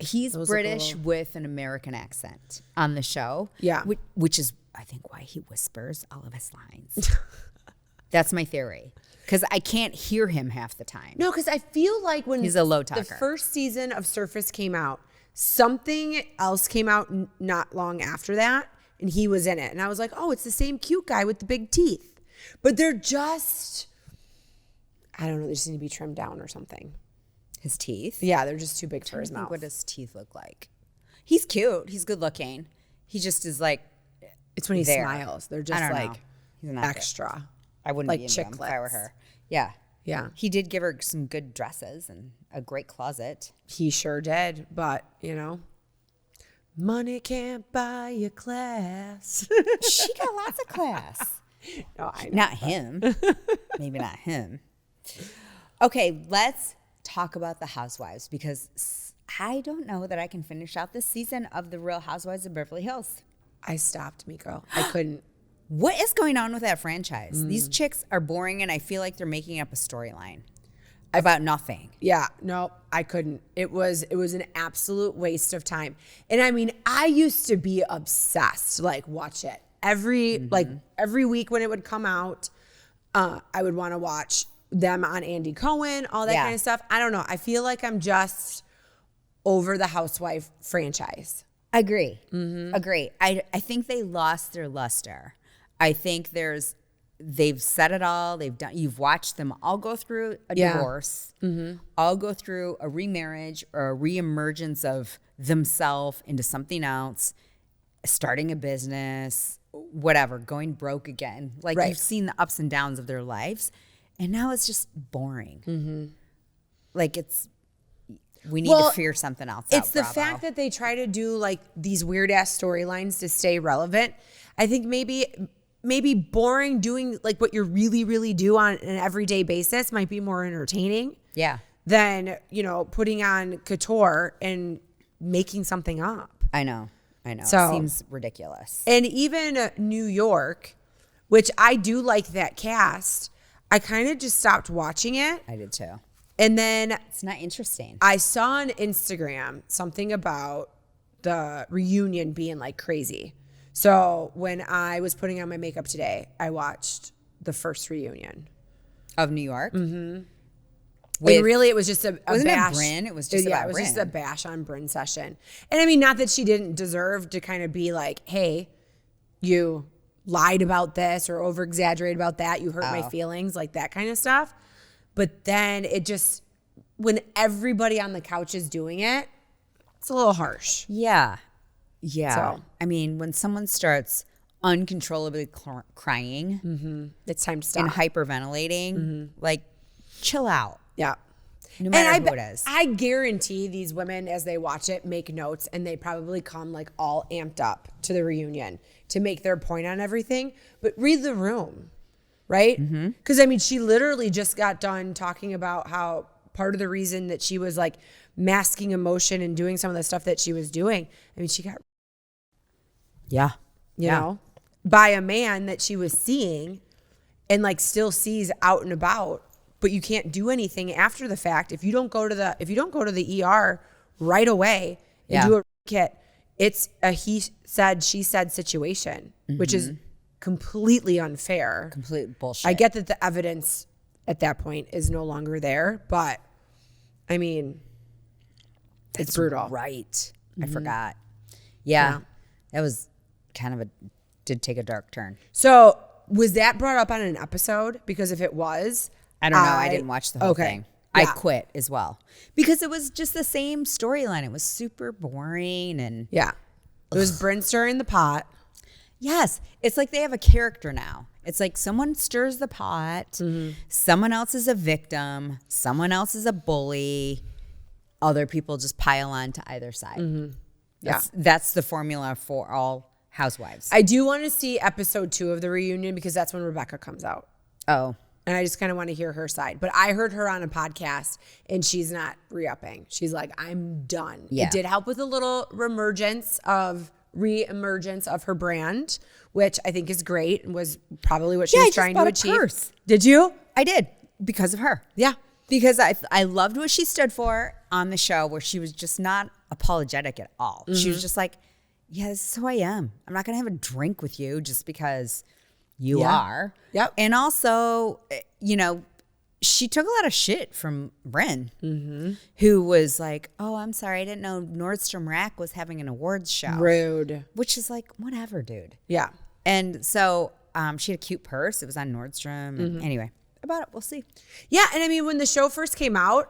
he's Those look British a little- with an American accent on the show. Yeah. Which is, I think, why he whispers all of his lines. That's my theory. Because I can't hear him half the time. no, because I feel like when He's a low the talker. first season of Surface came out, something else came out not long after that, and he was in it. And I was like, oh, it's the same cute guy with the big teeth. But they're just, I don't know, they just need to be trimmed down or something. His teeth? Yeah, they're just too big for I his think mouth. what his teeth look like. He's cute. He's good looking. He just is like, It's when he there. smiles. They're I just don't know. like He's not good. extra. I wouldn't like be into him if I were chiclets. her. Yeah. Yeah. He did give her some good dresses and a great closet. He sure did. But, money can't buy you class. She got lots of class. No, I know. Not him. Maybe not him. Okay, let's talk about the Housewives because I don't know that I can finish out this season of the Real Housewives of Beverly Hills. I stopped, Meko. I couldn't. What is going on with that franchise? These chicks are boring and I feel like they're making up a storyline about nothing. Yeah, no, I couldn't. It was an absolute waste of time. And I mean, I used to be obsessed, like watch it every week when it would come out. I would want to watch them on Andy Cohen, all that kind of stuff. I don't know. I feel like I'm just over the Housewife franchise. Agree. Agree. I think they lost their luster. I think they've said it all. You've watched them all go through a divorce, all go through a remarriage or a reemergence of themselves into something else, starting a business, whatever, going broke again. Like you've seen the ups and downs of their lives, and now it's just boring. Like we need to figure something else out. It's the fact that they try to do like these weird ass storylines to stay relevant. I think maybe boring doing like what you really, really do on an everyday basis might be more entertaining. Yeah. Than, putting on couture and making something up. I know. So- It seems ridiculous. And even New York, which I do like that cast, I kind of just stopped watching it. I did too. And then It's not interesting. I saw on Instagram something about the reunion being like crazy. So when I was putting on my makeup today, I watched the first reunion of New York. And really, it was just a wasn't bash. It Brynn? It was just yeah, about it was Brynn. just a bash on Brynn session. And I mean, not that she didn't deserve to kind of be like, hey, you lied about this or over exaggerated about that. You hurt my feelings, like that kind of stuff. But then it just, when everybody on the couch is doing it, it's a little harsh. Yeah. Yeah. So. I mean, when someone starts uncontrollably crying, It's time to stop. and hyperventilating, like, chill out. Yeah. No matter who it is. I guarantee these women, as they watch it, make notes, and they probably come like all amped up to the reunion to make their point on everything. But read the room, right? Because I mean, she literally just got done talking about how part of the reason that she was like masking emotion and doing some of the stuff that she was doing. I mean, she got, Yeah. you know, by a man that she was seeing and like still sees out and about. But you can't do anything after the fact if you don't go to the ER right away and do a kit. It's a he said, she said situation, which is completely unfair. Complete bullshit. I get that the evidence at that point is no longer there, but I mean, it's brutal. Right. I forgot. Yeah. That was kind of did take a dark turn. So was that brought up on an episode? Because if it was, I don't know. I didn't watch the whole thing. Yeah. I quit as well because it was just the same storyline. It was super boring and yeah, it was Brynn stirring the pot. yes, it's like they have a character now. It's like someone stirs the pot, someone else is a victim, someone else is a bully, other people just pile on to either side. That's the formula for all housewives. I do want to see episode 2 of the reunion because that's when Rebecca comes out. Oh. And I just kind of want to hear her side. But I heard her on a podcast and she's not re-upping. She's like, I'm done. Yeah. It did help with a little re-emergence of her brand, which I think is great and was probably what she was trying to achieve. Purse. Did you? I did because of her. Yeah. Because I loved what she stood for on the show where she was just not apologetic at all. She was just like, yeah, this is who I am. I'm not going to have a drink with you just because you are. Yep. And also, you know, she took a lot of shit from Brynn, who was like, oh, I'm sorry. I didn't know Nordstrom Rack was having an awards show. Rude. Which is like, whatever, dude. Yeah. And so she had a cute purse. It was on Nordstrom. And anyway, about it, we'll see. Yeah, and I mean, when the show first came out,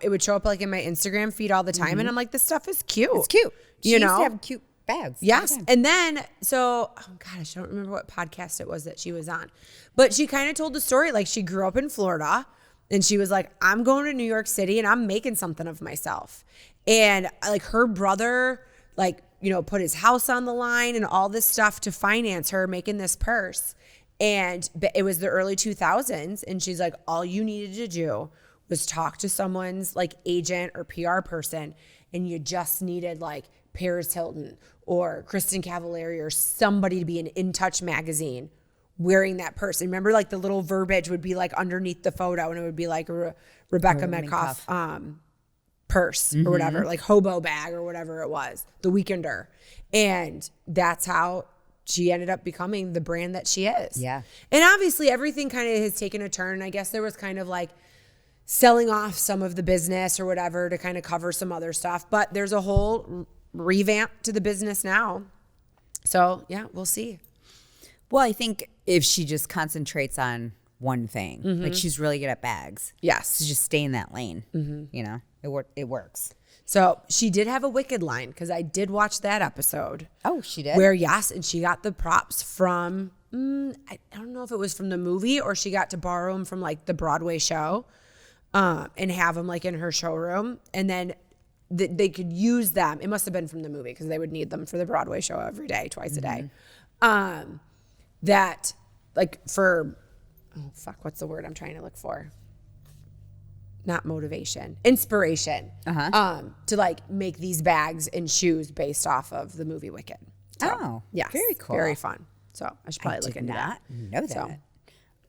it would show up like in my Instagram feed all the time, and I'm like, this stuff is cute. It's cute. She You used know? to have cute bags. Yes. And then, so, oh gosh, I don't remember what podcast it was that she was on. But she kind of told the story, like she grew up in Florida and she was like, I'm going to New York City and I'm making something of myself. And like her brother, like, you know, put his house on the line and all this stuff to finance her making this purse. And it was the early 2000s. And she's like, all you needed to do was talk to someone's like agent or PR person. And you just needed like Paris Hilton or Kristen Cavallari or somebody to be in In Touch magazine wearing that purse. And remember, like the little verbiage would be like underneath the photo and it would be like a Rebecca Metcalf purse or whatever, like hobo bag or whatever it was, the Weekender. And that's how she ended up becoming the brand that she is. Yeah. And obviously everything kind of has taken a turn. I guess there was kind of like selling off some of the business or whatever to kind of cover some other stuff. But there's a whole revamp to the business now. So yeah, we'll see. Well, I think if she just concentrates on one thing, like she's really good at bags. Yes. So just stay in that lane. You know, it works. So she did have a Wicked line because I did watch that episode. Oh, she did? Where, yes, and she got the props from, I don't know if it was from the movie or she got to borrow them from like the Broadway show and have them like in her showroom. And then they could use them. It must have been from the movie because they would need them for the Broadway show every day, twice a day. That like for, oh fuck, what's the word I'm trying to look for? Not motivation, inspiration, to like make these bags and shoes based off of the movie Wicked. So, Oh, yeah, very cool. very fun. So I should probably look into that. Know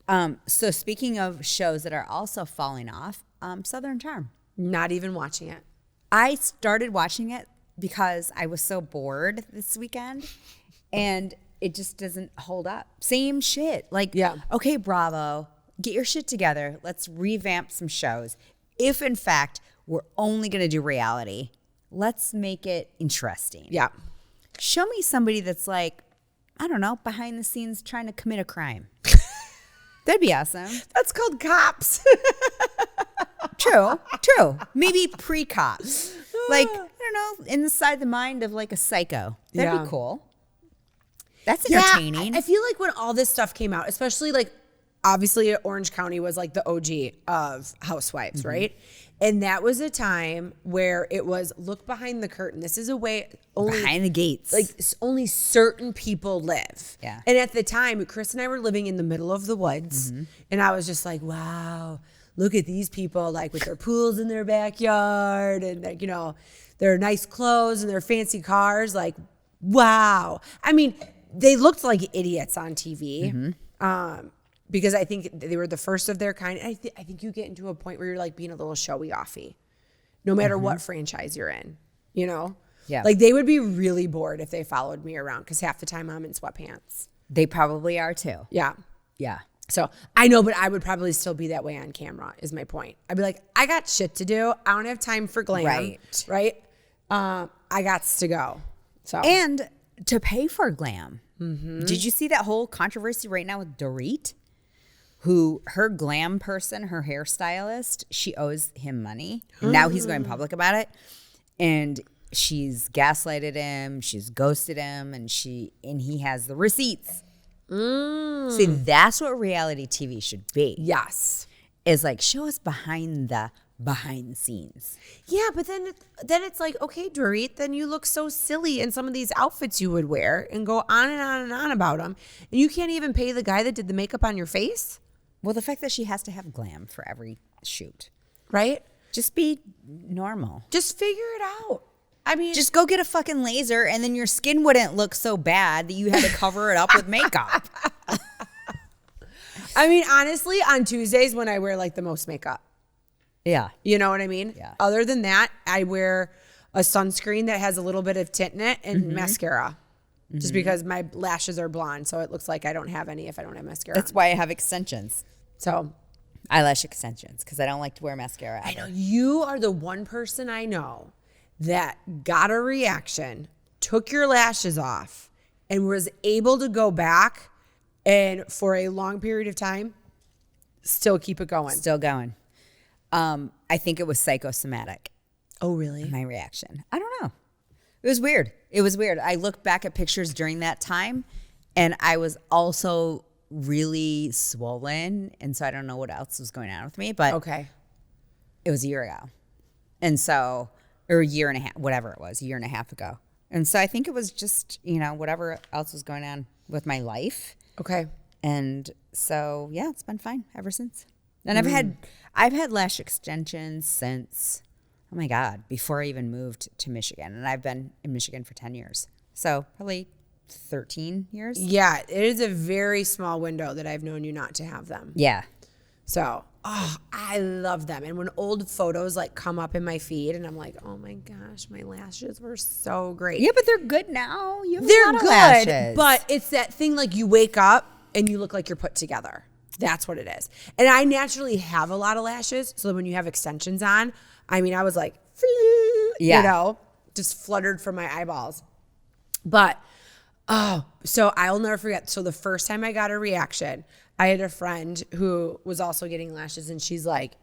that. So speaking of shows that are also falling off, Southern Charm. Not even watching it. I started watching it because I was so bored this weekend. And it just doesn't hold up. Same shit. Like, okay, Bravo, get your shit together. Let's revamp some shows. If, in fact, we're only going to do reality, let's make it interesting. Yeah. Show me somebody that's like, I don't know, behind the scenes trying to commit a crime. That'd be awesome. That's called Cops. True. Maybe pre-Cops. Like, I don't know, inside the mind of like a psycho. That'd be cool. That's entertaining. I feel like when all this stuff came out, especially like, obviously Orange County was like the OG of Housewives, right? And that was a time where it was look behind the curtain. This is a way only behind the gates. Like only certain people live. Yeah. And at the time, Chris and I were living in the middle of the woods. And I was just like, wow, look at these people like with their pools in their backyard and like, you know, their nice clothes and their fancy cars. Like, wow. I mean, they looked like idiots on TV. Because I think they were the first of their kind. And I think you get into a point where you're like being a little showy-offy, no matter what franchise you're in, you know? Yeah. Like they would be really bored if they followed me around because half the time I'm in sweatpants. They probably are too. Yeah. Yeah. So I know, but I would probably still be that way on camera is my point. I'd be like, I got shit to do. I don't have time for glam. Right? I got to go. So And to pay for glam. Did you see that whole controversy right now with Dorit? Who her glam person, her hairstylist, she owes him money. And now he's going public about it. And she's gaslighted him, she's ghosted him, and he has the receipts. See, that's what reality TV should be. Yes. Is like, show us behind the scenes. Yeah, but then it's like, okay, Dorit, then you look so silly in some of these outfits you would wear and go on and on and on about them. And you can't even pay the guy that did the makeup on your face. Well, the fact that she has to have glam for every shoot. Right? Just be normal. Just figure it out. I mean, just go get a fucking laser and then your skin wouldn't look so bad that you had to cover it up with makeup. I mean, honestly, on Tuesdays when I wear like the most makeup. Yeah. You know what I mean? Yeah. Other than that, I wear a sunscreen that has a little bit of tint in it and mascara. Just because my lashes are blonde, so it looks like I don't have any if I don't have mascara. That's why I have extensions. So, eyelash extensions, because I don't like to wear mascara ever. I know you are the one person I know that got a reaction, took your lashes off, and was able to go back and for a long period of time, still keep it going. Still going. I think it was psychosomatic. Oh, really? My reaction. I don't know. It was weird. I looked back at pictures during that time, and I was also really swollen, and so I don't know what else was going on with me, but okay, it was a year ago. And so, or a year and a half, whatever it was, a year and a half ago. And so I think it was just, whatever else was going on with my life. Okay. And so, yeah, it's been fine ever since. And I've had lash extensions since, oh my God, before I even moved to Michigan. And I've been in Michigan for 10 years. So probably 13 years. Yeah, it is a very small window that I've known you not to have them. Yeah. So, I love them. And when old photos like come up in my feed and I'm like, oh my gosh, my lashes were so great. Yeah, but they're good now. They're good, lashes. But it's that thing like you wake up and you look like you're put together. That's what it is. And I naturally have a lot of lashes. So when you have extensions on, I mean, I was like, just fluttered from my eyeballs. But, so I'll never forget. So the first time I got a reaction, I had a friend who was also getting lashes, and she's like,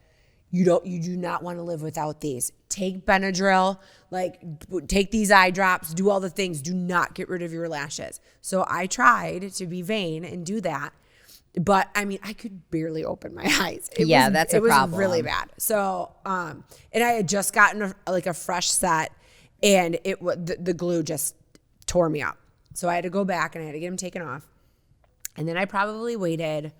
you do not want to live without these. Take Benadryl, like take these eye drops, do all the things. Do not get rid of your lashes. So I tried to be vain and do that. But I mean, I could barely open my eyes. That's a problem. It was really bad. So, and I had just gotten a fresh set, and the glue just tore me up. So I had to go back and I had to get them taken off. And then I probably waited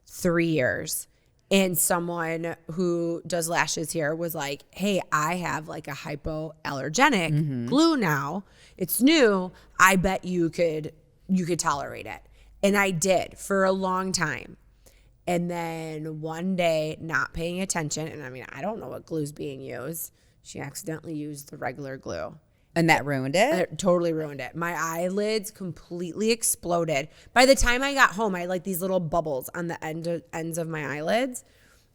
3 years, and someone who does lashes here was like, hey, I have like a hypoallergenic glue now. It's new. I bet you could tolerate it. And I did for a long time. And then one day, not paying attention, and I mean, I don't know what glue's being used. She accidentally used the regular glue. And that ruined it? It totally ruined it. My eyelids completely exploded. By the time I got home, I had like these little bubbles on the ends of my eyelids.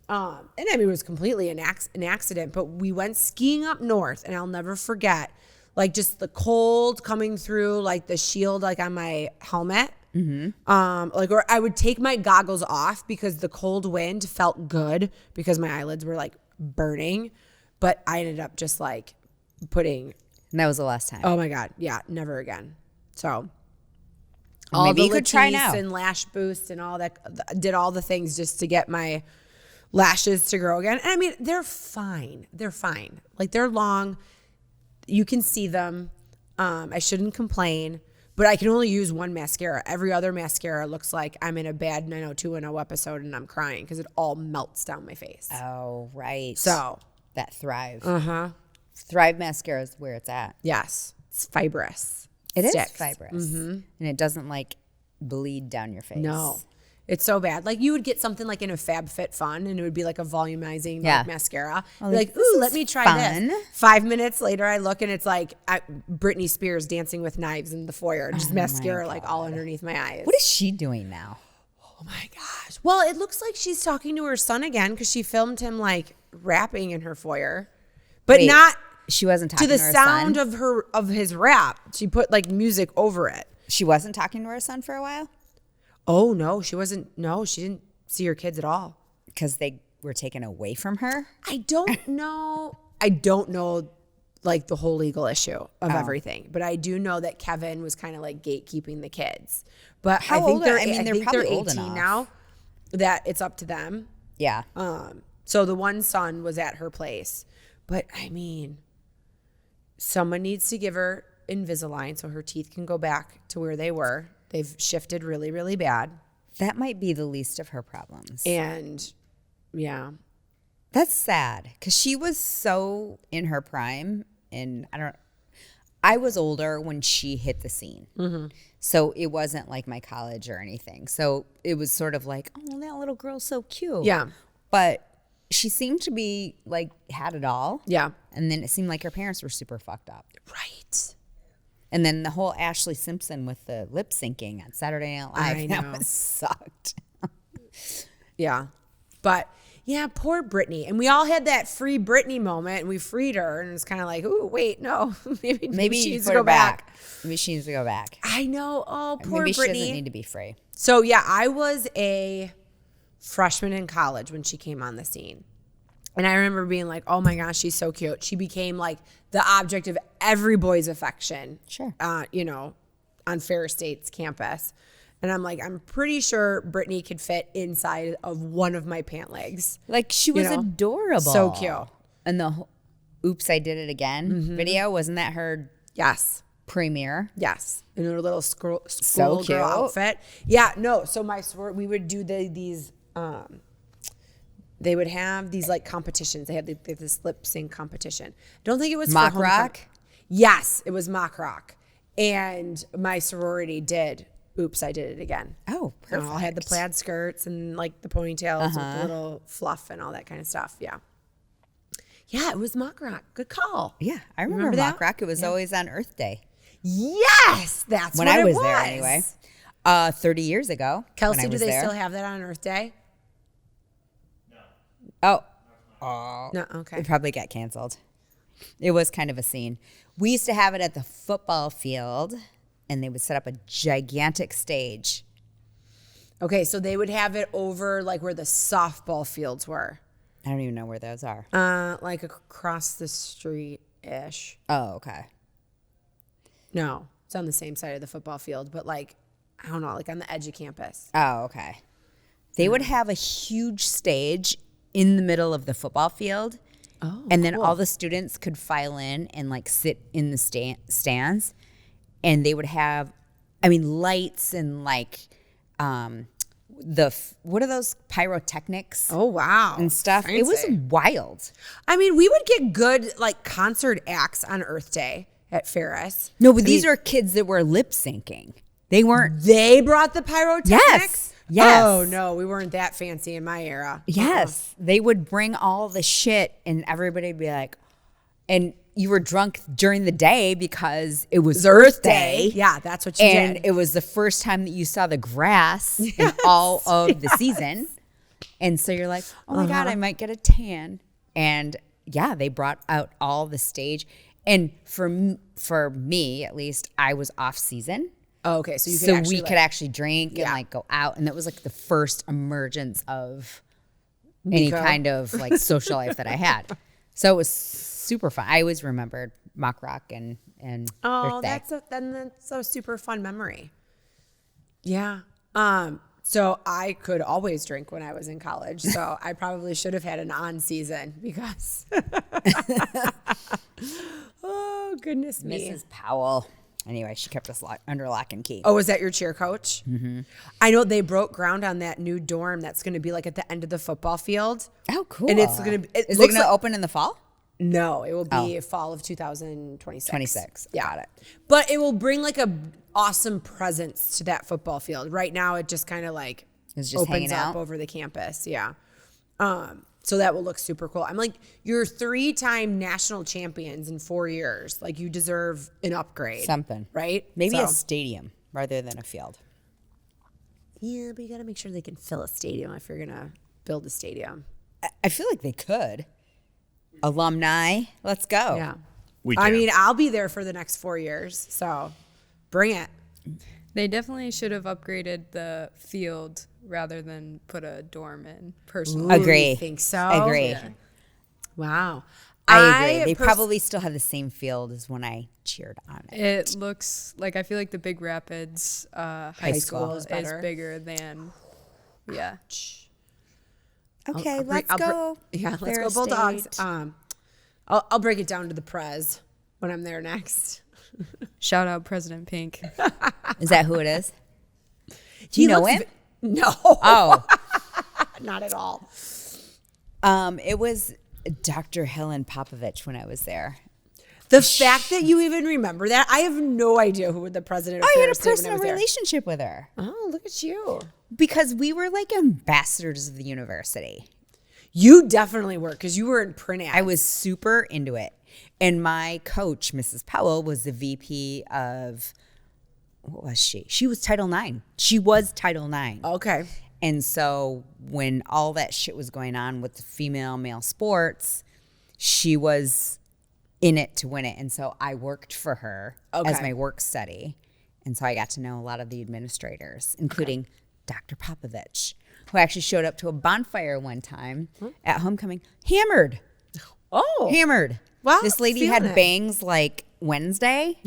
And I mean, it was completely an accident, but we went skiing up north, and I'll never forget, like just the cold coming through, like the shield, like on my helmet. Like, or I would take my goggles off because the cold wind felt good because my eyelids were like burning, but I ended up just like putting. And that was the last time. Oh my God. Yeah. Never again. So maybe you could try now. And lash boost and all that, did all the things just to get my lashes to grow again. And I mean, they're fine. They're fine. Like they're long. You can see them. I shouldn't complain, but I can only use one mascara. Every other mascara looks like I'm in a bad 90210 episode and I'm crying because it all melts down my face. Oh, right. So that Thrive. Uh-huh. Thrive mascara is where it's at. Yes. It's fibrous. It Sticks. is fibrous. And it doesn't like bleed down your face. No. It's so bad. Like you would get something like in a FabFitFun and it would be like a volumizing like, mascara. Oh, like, ooh, let me try this. 5 minutes later, I look and it's like Britney Spears dancing with knives in the foyer. Just mascara like all underneath my eyes. What is she doing now? Oh my gosh. Well, it looks like she's talking to her son again because she filmed him like rapping in her foyer. But Wait, not she wasn't talking to the to her sound son? of his rap. She put like music over it. She wasn't talking to her son for a while? Oh no, she wasn't. No, she didn't see her kids at all. Because they were taken away from her? I don't know. I don't know like the whole legal issue of everything, but I do know that Kevin was kind of like gatekeeping the kids. But How I think old they're are- I mean, they're probably they're old 18 enough. now. That it's up to them. Yeah. So the one son was at her place, but I mean, someone needs to give her Invisalign so her teeth can go back to where they were. They've shifted really, really bad. That might be the least of her problems. And yeah. That's sad because she was so in her prime. And I was older when she hit the scene. So it wasn't like my college or anything. So it was sort of like, oh, that little girl's so cute. Yeah. But she seemed to be like, had it all. Yeah. And then it seemed like her parents were super fucked up. Right. And then the whole Ashley Simpson with the lip syncing on Saturday Night Live. I That know. was sucked. Yeah. But yeah, poor Britney. And we all had that free Britney moment and we freed her. And it's kind of like, ooh, wait, no. Maybe she needs to put go her back. Maybe she needs to go back. I know. Oh, poor Maybe Britney. she doesn't need to be free. So yeah, I was a freshman in college when she came on the scene. And I remember being like, oh my gosh, she's so cute. She became like the object of every boy's affection. Sure. On Fair State's campus. And I'm like, I'm pretty sure Britney could fit inside of one of my pant legs. Like she was adorable. So cute. And the Oops, I Did It Again video, wasn't that her Yes. premiere? Yes. In her little school So cute. girl outfit. Yeah, no. So we would do these they would have these like competitions. They had this lip sync competition. I don't think it was Mock for homecoming. rock? Yes, it was mock rock. And my sorority did Oops, I Did It Again. Oh, They perfect. all had the plaid skirts and like the ponytails with the little fluff and all that kind of stuff. Yeah. Yeah, it was mock rock. Good call. Yeah, I remember Remember Mock that? Rock. It was always on Earth Day. Yes, that's When what I was it there anyway. 30 years ago. Kelsey, when I do was they there. still have that on Earth Day? Oh, No, okay. it probably got canceled. It was kind of a scene. We used to have it at the football field, and they would set up a gigantic stage. Okay, so they would have it over like where the softball fields were, I don't even know where those are. like across the street-ish. Oh, okay. No, it's on the same side of the football field, but like, I don't know, like on the edge of campus. Oh, okay. They would have a huge stage in the middle of the football field. Oh, and then all the students could file in and like sit in the stands. And they would have, lights and like what are those pyrotechnics Oh, wow. and stuff. It was Fancy. wild. I mean, we would get good like concert acts on Earth Day at Ferris. No, but these are kids that were lip syncing. They weren't. They brought the pyrotechnics? Yes. Oh, no, we weren't that fancy in my era. Yes. They would bring all the shit and everybody would be like, and you were drunk during the day because it was Earth Day. Yeah, that's what you did. And it was the first time that you saw the grass in all of the season. And so you're like, oh my God, I might get a tan. And yeah, they brought out all the stage. And for me, at least, I was off season. Oh, okay. So we could actually drink and like go out. And that was like the first emergence of any kind of like social life that I had. So it was super fun. I always remembered mock rock and birthday. That's a super fun memory. Yeah. So I could always drink when I was in college. So I probably should have had an on season because oh goodness me. Mrs. Powell. Anyway, she kept us under lock and key. Oh, was that your cheer coach? Mm-hmm. I know they broke ground on that new dorm that's going to be like at the end of the football field. Oh, cool. And it's going to be. Is it going to open in the fall? No, it will be fall of 2026. 26. Yeah. Got it. But it will bring like a awesome presence to that football field. Right now, it just kind of like opens up over the campus. Yeah. So that will look super cool. I'm like, you're 3-time national champions in 4 years. Like you deserve an upgrade. Something. Right? Maybe a stadium rather than a field. Yeah, but you got to make sure they can fill a stadium if you're going to build a stadium. I feel like they could. Alumni, let's go. Yeah. We can. I mean, I'll be there for the next 4 years. So bring it. They definitely should have upgraded the field rather than put a dorm in, personally. Agree. You think so? Agree. Yeah. Wow. I agree. They probably still have the same field as when I cheered on it. It looks like, I feel like the Big Rapids high school is bigger than, yeah. Okay, let's go. Let's go Bulldogs. I'll break it down to the Prez when I'm there next. Shout out President Pink. Is that who it is? Do you know him? No. Oh. Not at all. It was Dr. Helen Popovich when I was there. The fact that you even remember that, I have no idea who the president of I had a Ferris did when I personal was there. relationship with her. Oh, look at you. Because we were like ambassadors of the university. You definitely were, because you were in print ads. I was super into it. And my coach, Mrs. Powell, was the VP of, what was she? She was Title IX. She was Title IX. Okay. And so when all that shit was going on with the female male sports, she was in it to win it. And so I worked for her as my work study. And so I got to know a lot of the administrators, including Dr. Popovich, who actually showed up to a bonfire one time at homecoming, hammered. Oh. Hammered. Wow. This lady had bangs like Wednesday,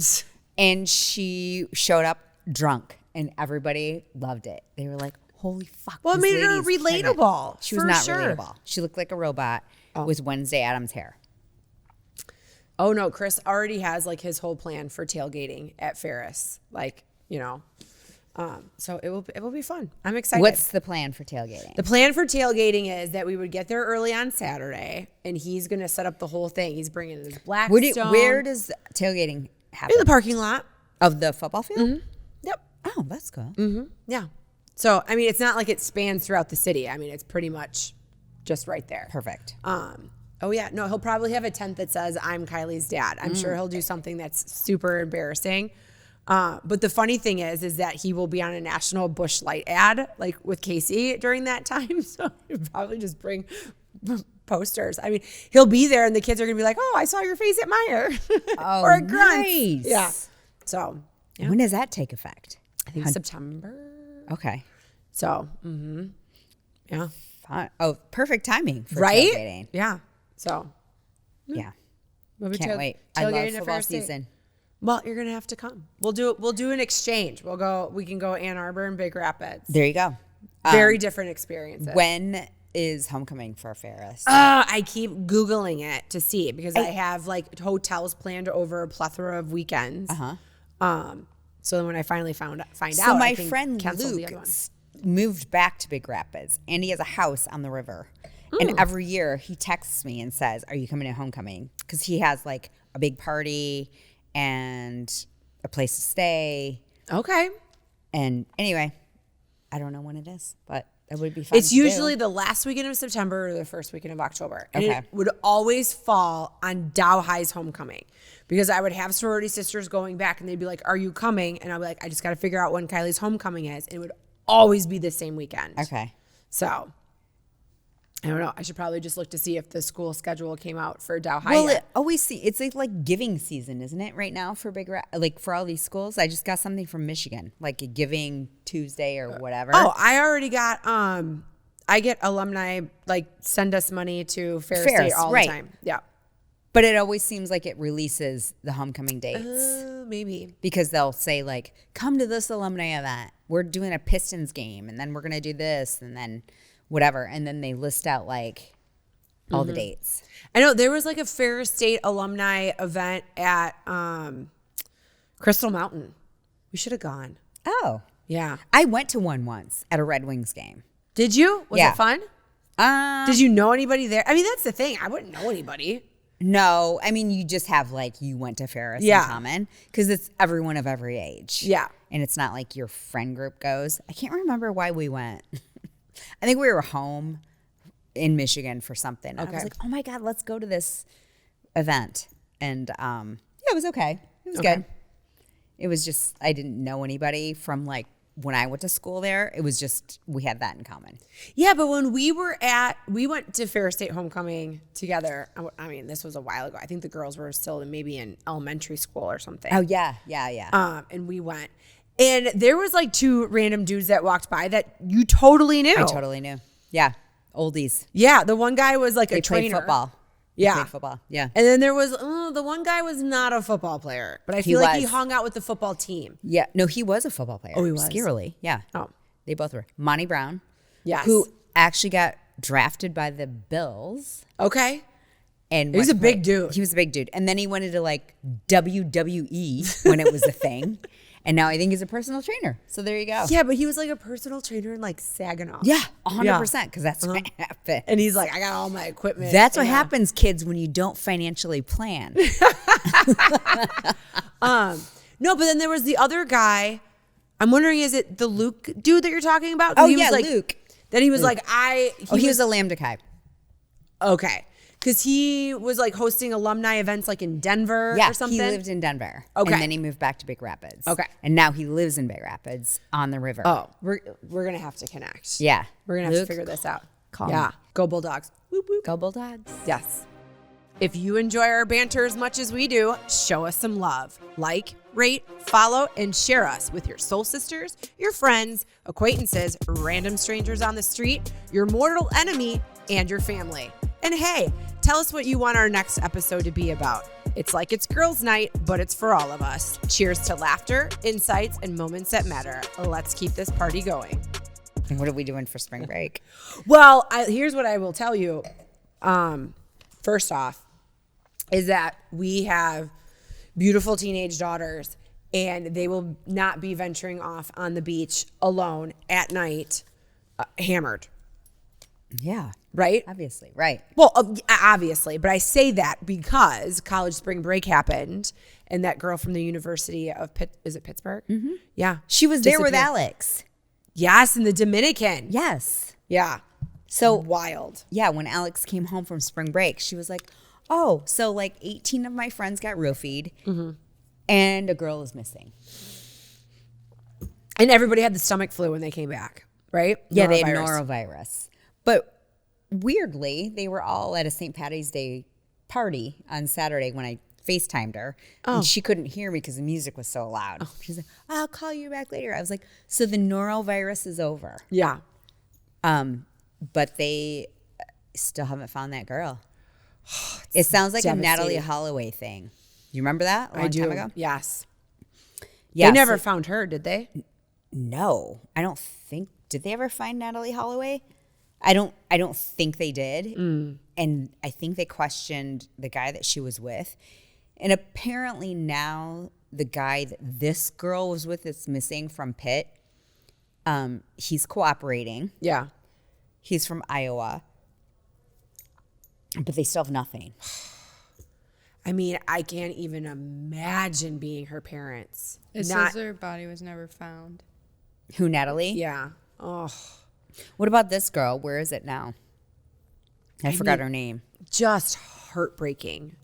and she showed up drunk, and everybody loved it. They were like, holy fuck. Well, it made her relatable. She was not relatable. She looked like a robot with Wednesday Addams hair. Oh, no. Chris already has like his whole plan for tailgating at Ferris. Like, you know. So it will be fun. I'm excited. What's the plan for tailgating? The plan for tailgating is that we would get there early on Saturday, and he's going to set up the whole thing. He's bringing his Blackstone. Where does tailgating happen? In the parking lot. Of the football field? Mm-hmm. Yep. Oh, that's cool. Mm-hmm. Yeah. So, I mean, it's not like it spans throughout the city. I mean, it's pretty much just right there. Perfect. Oh, yeah. No, he'll probably have a tent that says, I'm Kylie's dad. I'm sure he'll do something that's super embarrassing. But the funny thing is that he will be on a national Busch Light ad, like with Casey during that time. So he'll probably just bring posters. I mean, he'll be there and the kids are going to be like, oh, I saw your face at Meyer. Oh, or at Grunt. Nice. Yeah. So. Yeah. When does that take effect? I think September. Okay. So, yeah. Fun. Oh, perfect timing for right? tailgating. Yeah. So. Yeah. We'll be Can't wait. I love football season. Well, you're gonna have to come. We'll do an exchange. We can go Ann Arbor and Big Rapids. There you go. Very different experiences. When is homecoming for Ferris? I keep Googling it to see because I have like hotels planned over a plethora of weekends. So then when I finally find out, so my I can friend cancel the Luke other one. moved back to Big Rapids, and he has a house on the river. And every year he texts me and says, "Are you coming to homecoming?" Because he has like a big party and a place to stay. Okay. And anyway, I don't know when it is, but That would be fun. It's usually the last weekend of September or the first weekend of October. And Okay. it would always fall on Dow High's homecoming because I would have sorority sisters going back and they'd be like, are you coming? And I'd be like, I just got to figure out when Kylie's homecoming is. And it would always be the same weekend. Okay. So I don't know. I should probably just look to see if the school schedule came out for Dow High. Well, yet. it's like giving season, isn't it? Right now for like for all these schools. I just got something from Michigan, like a Giving Tuesday or whatever. Oh, I already got. I get alumni like send us money to Ferris State all the time. Yeah, but it always seems like it releases the homecoming dates. Maybe Because they'll say like, come to this alumni event. We're doing a Pistons game, and then we're gonna do this, and then whatever, and then they list out like all the dates. I know there was like a Ferris State alumni event at Crystal Mountain. We should have gone. Oh, Yeah. I went to one once at a Red Wings game. Did you? Was Yeah. it fun? Did you know anybody there? I mean, that's the thing. I wouldn't know anybody. No, I mean, you just have like, you went to Ferris in common because it's everyone of every age. Yeah. And it's not like your friend group goes. I can't remember why we went. I think we were home in Michigan for something. And I was like, oh my God, let's go to this event. And yeah, it was okay. It was good. It was just, I didn't know anybody from like when I went to school there. It was just, we had that in common. Yeah, but when we went to Ferris State homecoming together. I mean, this was a while ago. I think the girls were still maybe in elementary school or something. Oh, yeah. And we went. And there was like two random dudes that walked by that you totally knew. I totally knew. Yeah. Oldies. Yeah, the one guy was like They a trainer. played football. Yeah. They played football. Yeah. And then there was the one guy was not a football player, but I feel like he hung out with the football team. Yeah. No, he was a football player. Oh, he was? Scarily. Yeah. Oh. They both were. Monty Brown. Yes. Who actually got drafted by the Bills. Okay. And He was a big dude. He was a big dude. And then he went into like WWE when it was a thing. And now I think he's a personal trainer. So there you go. Yeah, but he was like a personal trainer in like Saginaw. Yeah, 100%. Because that's what happened. And he's like, I got all my equipment. That's what happens, kids, when you don't financially plan. No, but then there was the other guy. I'm wondering, is it the Luke dude that you're talking about? Oh, he yeah, was like, Luke. Then he was Luke. like, He was a Lambda Chi. Okay. Because he was like hosting alumni events like in Denver Yeah, or something. he lived in Denver. Okay. And then he moved back to Big Rapids. Okay. And now he lives in Big Rapids on the river. Oh, we're going to have to connect. Yeah. We're going to have Luke, to figure this out. call Yeah. me. Go Bulldogs. Whoop, whoop. Go Bulldogs. Yes. If you enjoy our banter as much as we do, show us some love. Like, rate, follow, and share us with your soul sisters, your friends, acquaintances, random strangers on the street, your mortal enemy, and your family. And hey, tell us what you want our next episode to be about. It's like it's girls' night, but it's for all of us. Cheers to laughter, insights, and moments that matter. Let's keep this party going. And what are we doing for spring break? Well, here's what I will tell you. First off, is that we have beautiful teenage daughters, and they will not be venturing off on the beach alone at night, hammered. Yeah. Right? Obviously. Right. Well, obviously, but I say that because college spring break happened, and that girl from the University of Pitt, is it Pittsburgh? Mm-hmm. Yeah. She was there with Disappeared. Alex. Yes, in the Dominican. Yes. Yeah. So Wild. yeah, when Alex came home from spring break, she was like, oh, so like 18 of my friends got roofied and a girl is missing. And everybody had the stomach flu when they came back, right? Yeah, they had norovirus. But weirdly, they were all at a St. Patty's Day party on Saturday when I FaceTimed her. And she couldn't hear me because the music was so loud. She's like, I'll call you back later. I was like, so the norovirus is over. Yeah. But they still haven't found that girl. It sounds like a Natalie Holloway thing. You remember that a long time ago? Yes. Yeah, They never found her, did they? No, I don't think. Did they ever find Natalie Holloway? I don't think they did. And I think they questioned the guy that she was with. And apparently now the guy that this girl was with that's missing from Pitt, he's cooperating. Yeah. He's from Iowa. But they still have nothing. I mean, I can't even imagine being her parents. It says her body was never found. Who, Natalie? Yeah. Oh. What about this girl? Where is it now? I forgot her name. Just heartbreaking.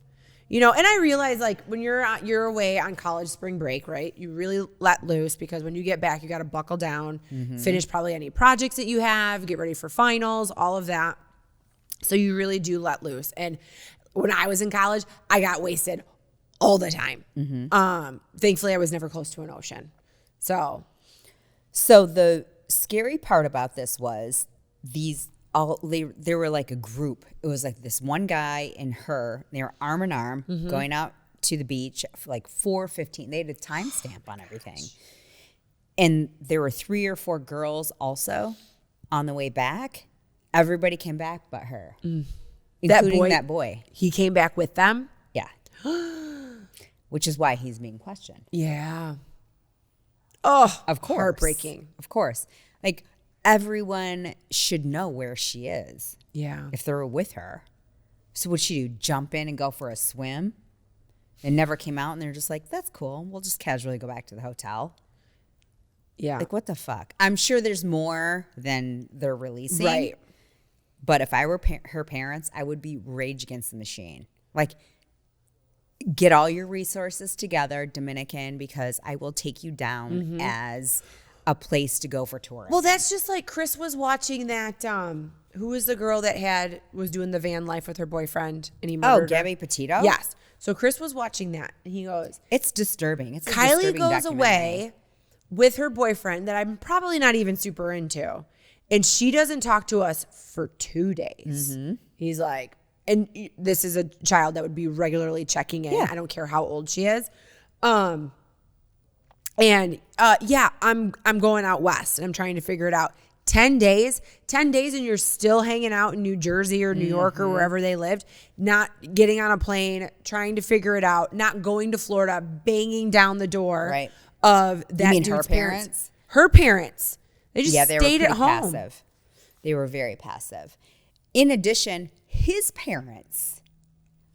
You know, and I realize like when you're away on college spring break, right? You really let loose because when you get back, you got to buckle down, finish probably any projects that you have, get ready for finals, all of that. So you really do let loose. And when I was in college, I got wasted all the time. Thankfully, I was never close to an ocean. So the scary part about this was they were like a group. It was like this one guy and her. They were arm in arm going out to the beach for like 4:15. They had a timestamp on everything. And there were 3 or 4 girls also on the way back. Everybody came back but her, including that boy. He came back with them? Yeah. Which is why he's being questioned. Yeah. Oh, of course. Heartbreaking. Of course. Like, everyone should know where she is. Yeah. If they're with her. So what'd she do? Jump in and go for a swim? And never came out, and they're just like, that's cool. We'll just casually go back to the hotel. Yeah. Like, what the fuck? I'm sure there's more than they're releasing. Right. But if I were her parents, I would be rage against the machine. Like, get all your resources together, Dominican, because I will take you down as a place to go for tourists. Well, that's just like Chris was watching that. Who was the girl that was doing the van life with her boyfriend and he murdered her? Gabby Petito? Yes. So Chris was watching that and he goes, it's disturbing. It's Kylie goes away with her boyfriend that I'm probably not even super into. And she doesn't talk to us for 2 days. He's like, and this is a child that would be regularly checking in. Yeah. I don't care how old she is. I'm going out west and I'm trying to figure it out. 10 days and you're still hanging out in New Jersey or New York or wherever they lived, not getting on a plane, trying to figure it out, not going to Florida, banging down the door of that. You mean her parents? Her parents. They just they stayed were at home. Passive. They were very passive. In addition, his parents.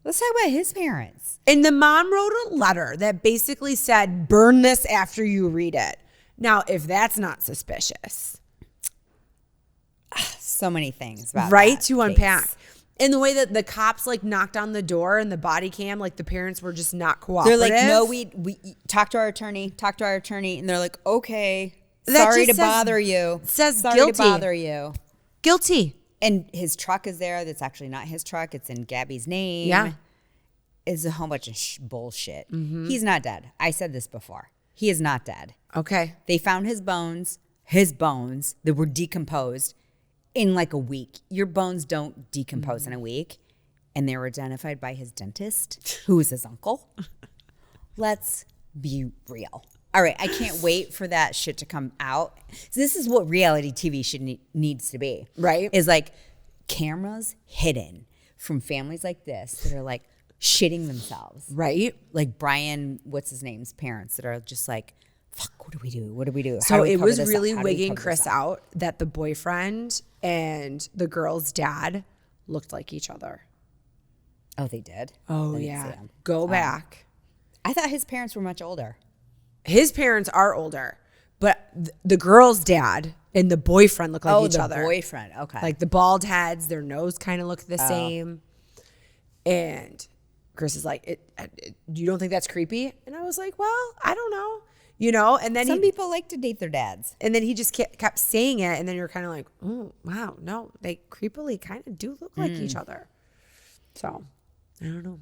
Let's talk about his parents. And the mom wrote a letter that basically said, burn this after you read it. Now, if that's not suspicious. So many things about that to unpack. And the way that the cops like knocked on the door and the body cam, like the parents were just not cooperative. They're like, no, we talk to our attorney. And they're like, okay. Sorry to bother you. Says sorry guilty. to bother you. Guilty. And his truck is there. That's actually not his truck. It's in Gabby's name. Yeah. It's a whole bunch of bullshit. He's not dead. I said this before. He is not dead. Okay. They found his bones that were decomposed in like a week. Your bones don't decompose in a week. And they were identified by his dentist, who is his uncle. Let's be real. All right, I can't wait for that shit to come out. So this is what reality TV needs to be. Right. Is like cameras hidden from families like this that are like shitting themselves. Right. Like Brian, what's his name's parents that are just like, fuck, what do we do? What do we do? So it was really wigging Chris out that the boyfriend and the girl's dad looked like each other. Oh, they did? Oh, yeah. Go back. I thought his parents were much older. His parents are older, but the girl's dad and the boyfriend look like each other. Oh, the boyfriend. Okay. Like the bald heads, their nose kind of look the same. And Chris is like, you don't think that's creepy? And I was like, well, I don't know. You know, and then some people like to date their dads. And then he just kept saying it. And then you're kind of like, oh, wow, no, they creepily kind of do look like each other. So I don't know.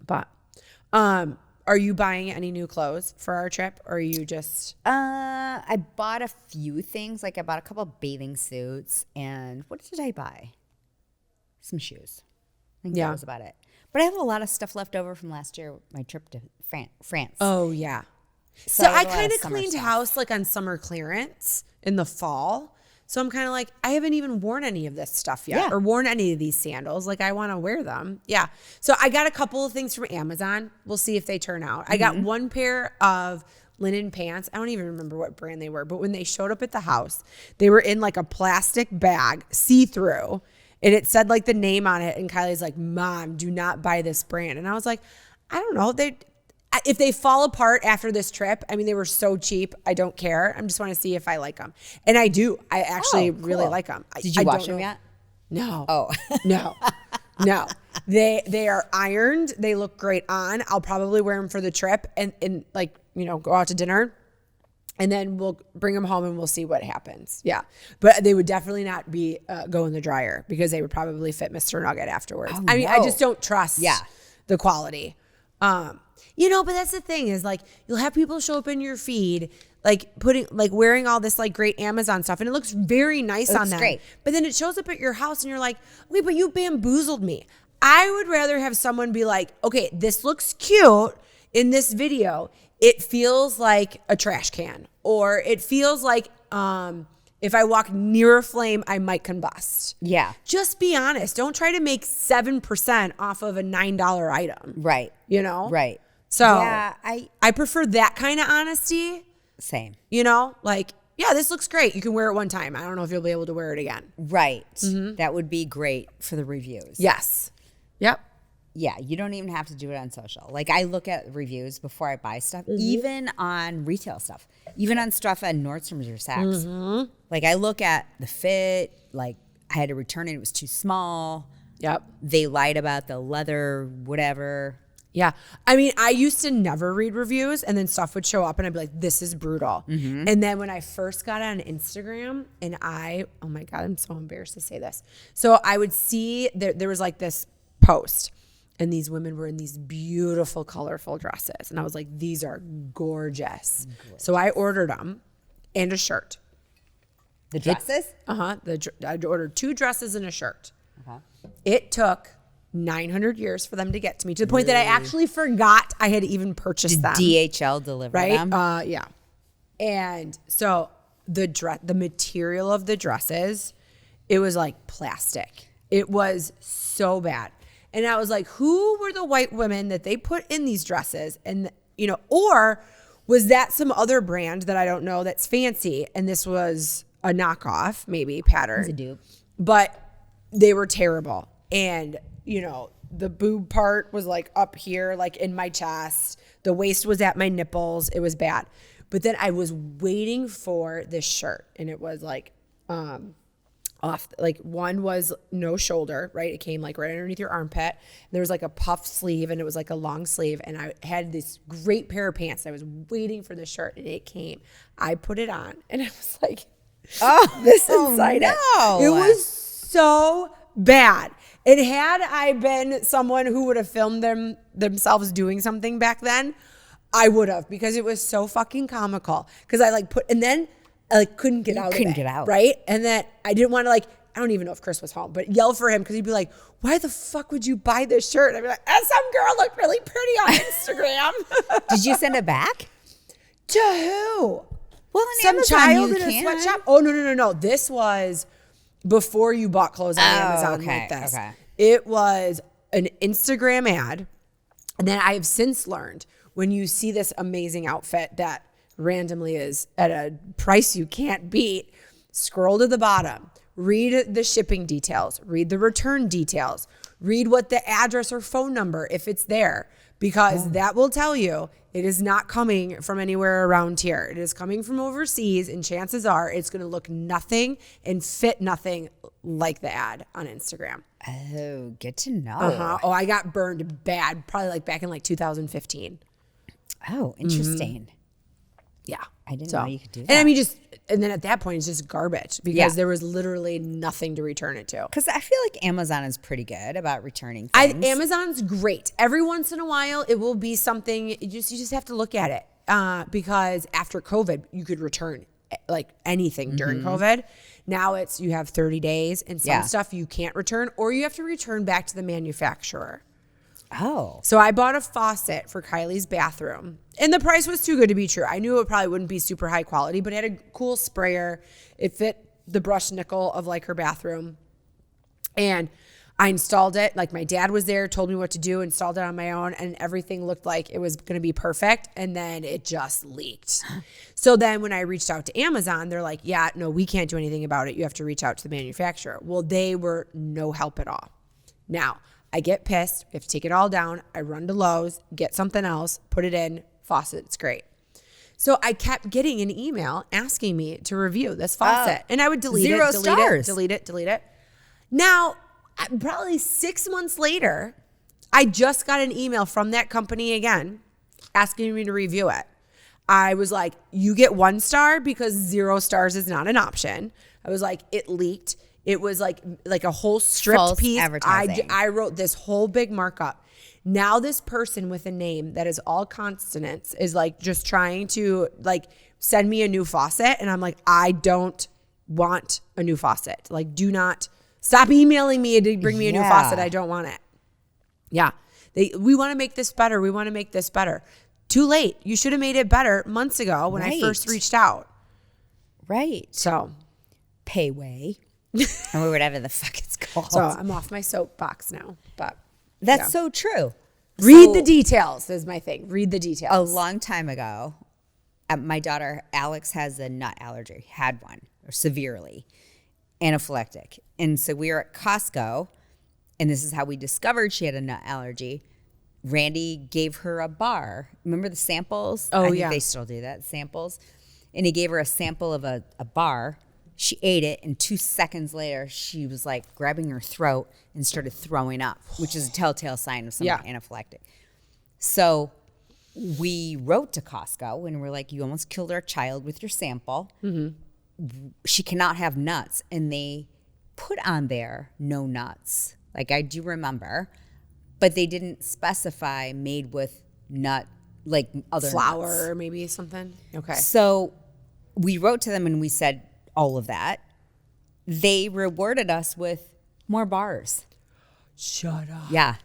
But, are you buying any new clothes for our trip, or are you just? I bought a few things. Like I bought a couple of bathing suits, and what did I buy? Some shoes. I think that was about it. But I have a lot of stuff left over from last year, my trip to France. Oh yeah. So I kind of cleaned house like on summer clearance in the fall. So I'm kind of like, I haven't even worn any of this stuff yet or worn any of these sandals. Like I want to wear them. Yeah. So I got a couple of things from Amazon. We'll see if they turn out. I got one pair of linen pants. I don't even remember what brand they were, but when they showed up at the house, they were in like a plastic bag, see-through, and it said like the name on it. And Kylie's like, Mom, do not buy this brand. And I was like, I don't know. if they fall apart after this trip, I mean, they were so cheap. I don't care. I just want to see if I like them. And I do. I actually really like them. Did you wash them yet? No. Oh. No. They are ironed. They look great on. I'll probably wear them for the trip and like, go out to dinner. And then we'll bring them home and we'll see what happens. Yeah. But they would definitely not be go in the dryer because they would probably fit Mr. Nugget afterwards. Oh, I mean, I just don't trust the quality. But that's the thing is like you'll have people show up in your feed like wearing all this like great Amazon stuff and it looks very nice on them. Great. But then it shows up at your house and you're like, wait, but you bamboozled me. I would rather have someone be like, okay, this looks cute in this video. It feels like a trash can, or it feels like if I walk near a flame, I might combust. Yeah. Just be honest. Don't try to make 7% off of a $9 item. Right. Right. So I prefer that kind of honesty. Same. This looks great. You can wear it one time. I don't know if you'll be able to wear it again. Right. Mm-hmm. That would be great for the reviews. Yes. Yep. Yeah, you don't even have to do it on social. Like I look at reviews before I buy stuff, even on retail stuff, even on stuff at Nordstrom's or Saks. Mm-hmm. Like I look at the fit, like I had to return it, it was too small. Yep. They lied about the leather, whatever. Yeah. I mean, I used to never read reviews and then stuff would show up and I'd be like, this is brutal. Mm-hmm. And then when I first got on Instagram and oh my God, I'm so embarrassed to say this. So I would see there was like this post. And these women were in these beautiful, colorful dresses. And I was like, these are gorgeous. So I ordered them and a shirt. The dresses? I ordered 2 dresses and a shirt. Uh-huh. It took 900 years for them to get to me, to the point that I actually forgot I had even purchased them. DHL deliver them? Yeah. And so the material of the dresses, it was like plastic. It was so bad. And I was like, who were the white women that they put in these dresses? And, or was that some other brand that I don't know that's fancy? And this was a knockoff, maybe pattern. It's a dupe. But they were terrible. And, the boob part was like up here, like in my chest. The waist was at my nipples. It was bad. But then I was waiting for this shirt. And it was like, off, like one was no shoulder, right? It came like right underneath your armpit. And there was like a puff sleeve and it was like a long sleeve. And I had this great pair of pants. I was waiting for the shirt and it came. I put it on and I was like, this inside it. It was so bad. And had I been someone who would have filmed themselves doing something back then, I would have, because it was so fucking comical. Because I and then I couldn't get out of it. Couldn't get out. Right? And then I didn't want to I don't even know if Chris was home, but yell for him because he'd be like, why the fuck would you buy this shirt? And I'd be like, some girl looked really pretty on Instagram. Did you send it back? To who? Well, some child in a sweatshop. Oh, no. This was before you bought clothes on Amazon like this. Okay. It was an Instagram ad. And then I have since learned when you see this amazing outfit that randomly is at a price you can't beat, scroll to the bottom, read the shipping details, read the return details, read what the address or phone number, if it's there, because that will tell you it is not coming from anywhere around here. It is coming from overseas, and chances are it's going to look nothing and fit nothing like the ad on Instagram. Oh, good to know. Oh, I got burned bad, probably back in 2015. Oh, interesting. Mm-hmm. Yeah. I didn't know you could do that. And I mean, and then at that point, it's just garbage because there was literally nothing to return it to. Because I feel like Amazon is pretty good about returning things. Amazon's great. Every once in a while, it will be something, you just have to look at it. Because after COVID, you could return anything during COVID. Now you have 30 days and some stuff you can't return, or you have to return back to the manufacturer. Oh. So I bought a faucet for Kylie's bathroom, and the price was too good to be true. I knew it probably wouldn't be super high quality, but it had a cool sprayer. It fit the brush nickel of her bathroom. And I installed it. My dad was there, told me what to do, installed it on my own, and everything looked like it was going to be perfect. And then it just leaked. So then when I reached out to Amazon, they're like, yeah, no, we can't do anything about it. You have to reach out to the manufacturer. Well, they were no help at all. Now, I get pissed. We have to take it all down. I run to Lowe's, get something else, put it in, faucet. It's great. So I kept getting an email asking me to review this faucet. And I would delete it. Now, probably 6 months later, I just got an email from that company again asking me to review it. I was like, you get 1 star because 0 stars is not an option. I was like, it leaked. It was like a whole stripped False piece. advertising. I wrote this whole big markup. Now this person with a name that is all consonants is like just trying to like send me a new faucet. And I'm like, I don't want a new faucet. Like, do not stop emailing me to bring me a new faucet. I don't want it. Yeah. We want to make this better. We want to make this better. Too late. You should have made it better months ago when I first reached out. Right. So Payway. Or whatever the fuck it's called. So I'm off my soapbox now. But that's so true. Read the details is my thing. Read the details. A long time ago, my daughter Alex has a nut allergy, had one, or severely anaphylactic. And so we were at Costco, and this is how we discovered she had a nut allergy. Randy gave her a bar. Remember the samples? Oh, I think yeah. they still do that, samples. And he gave her a sample of a bar. She ate it, and 2 seconds later, she was like grabbing her throat and started throwing up, which is a telltale sign of someone anaphylactic. So we wrote to Costco, and we're like, you almost killed our child with your sample. Mm-hmm. She cannot have nuts. And they put on there no nuts. Like, I do remember. But they didn't specify made with nut, like other flour nuts. or maybe something. Okay. So we wrote to them and we said all of that. They rewarded us with more bars. Shut up. Yeah.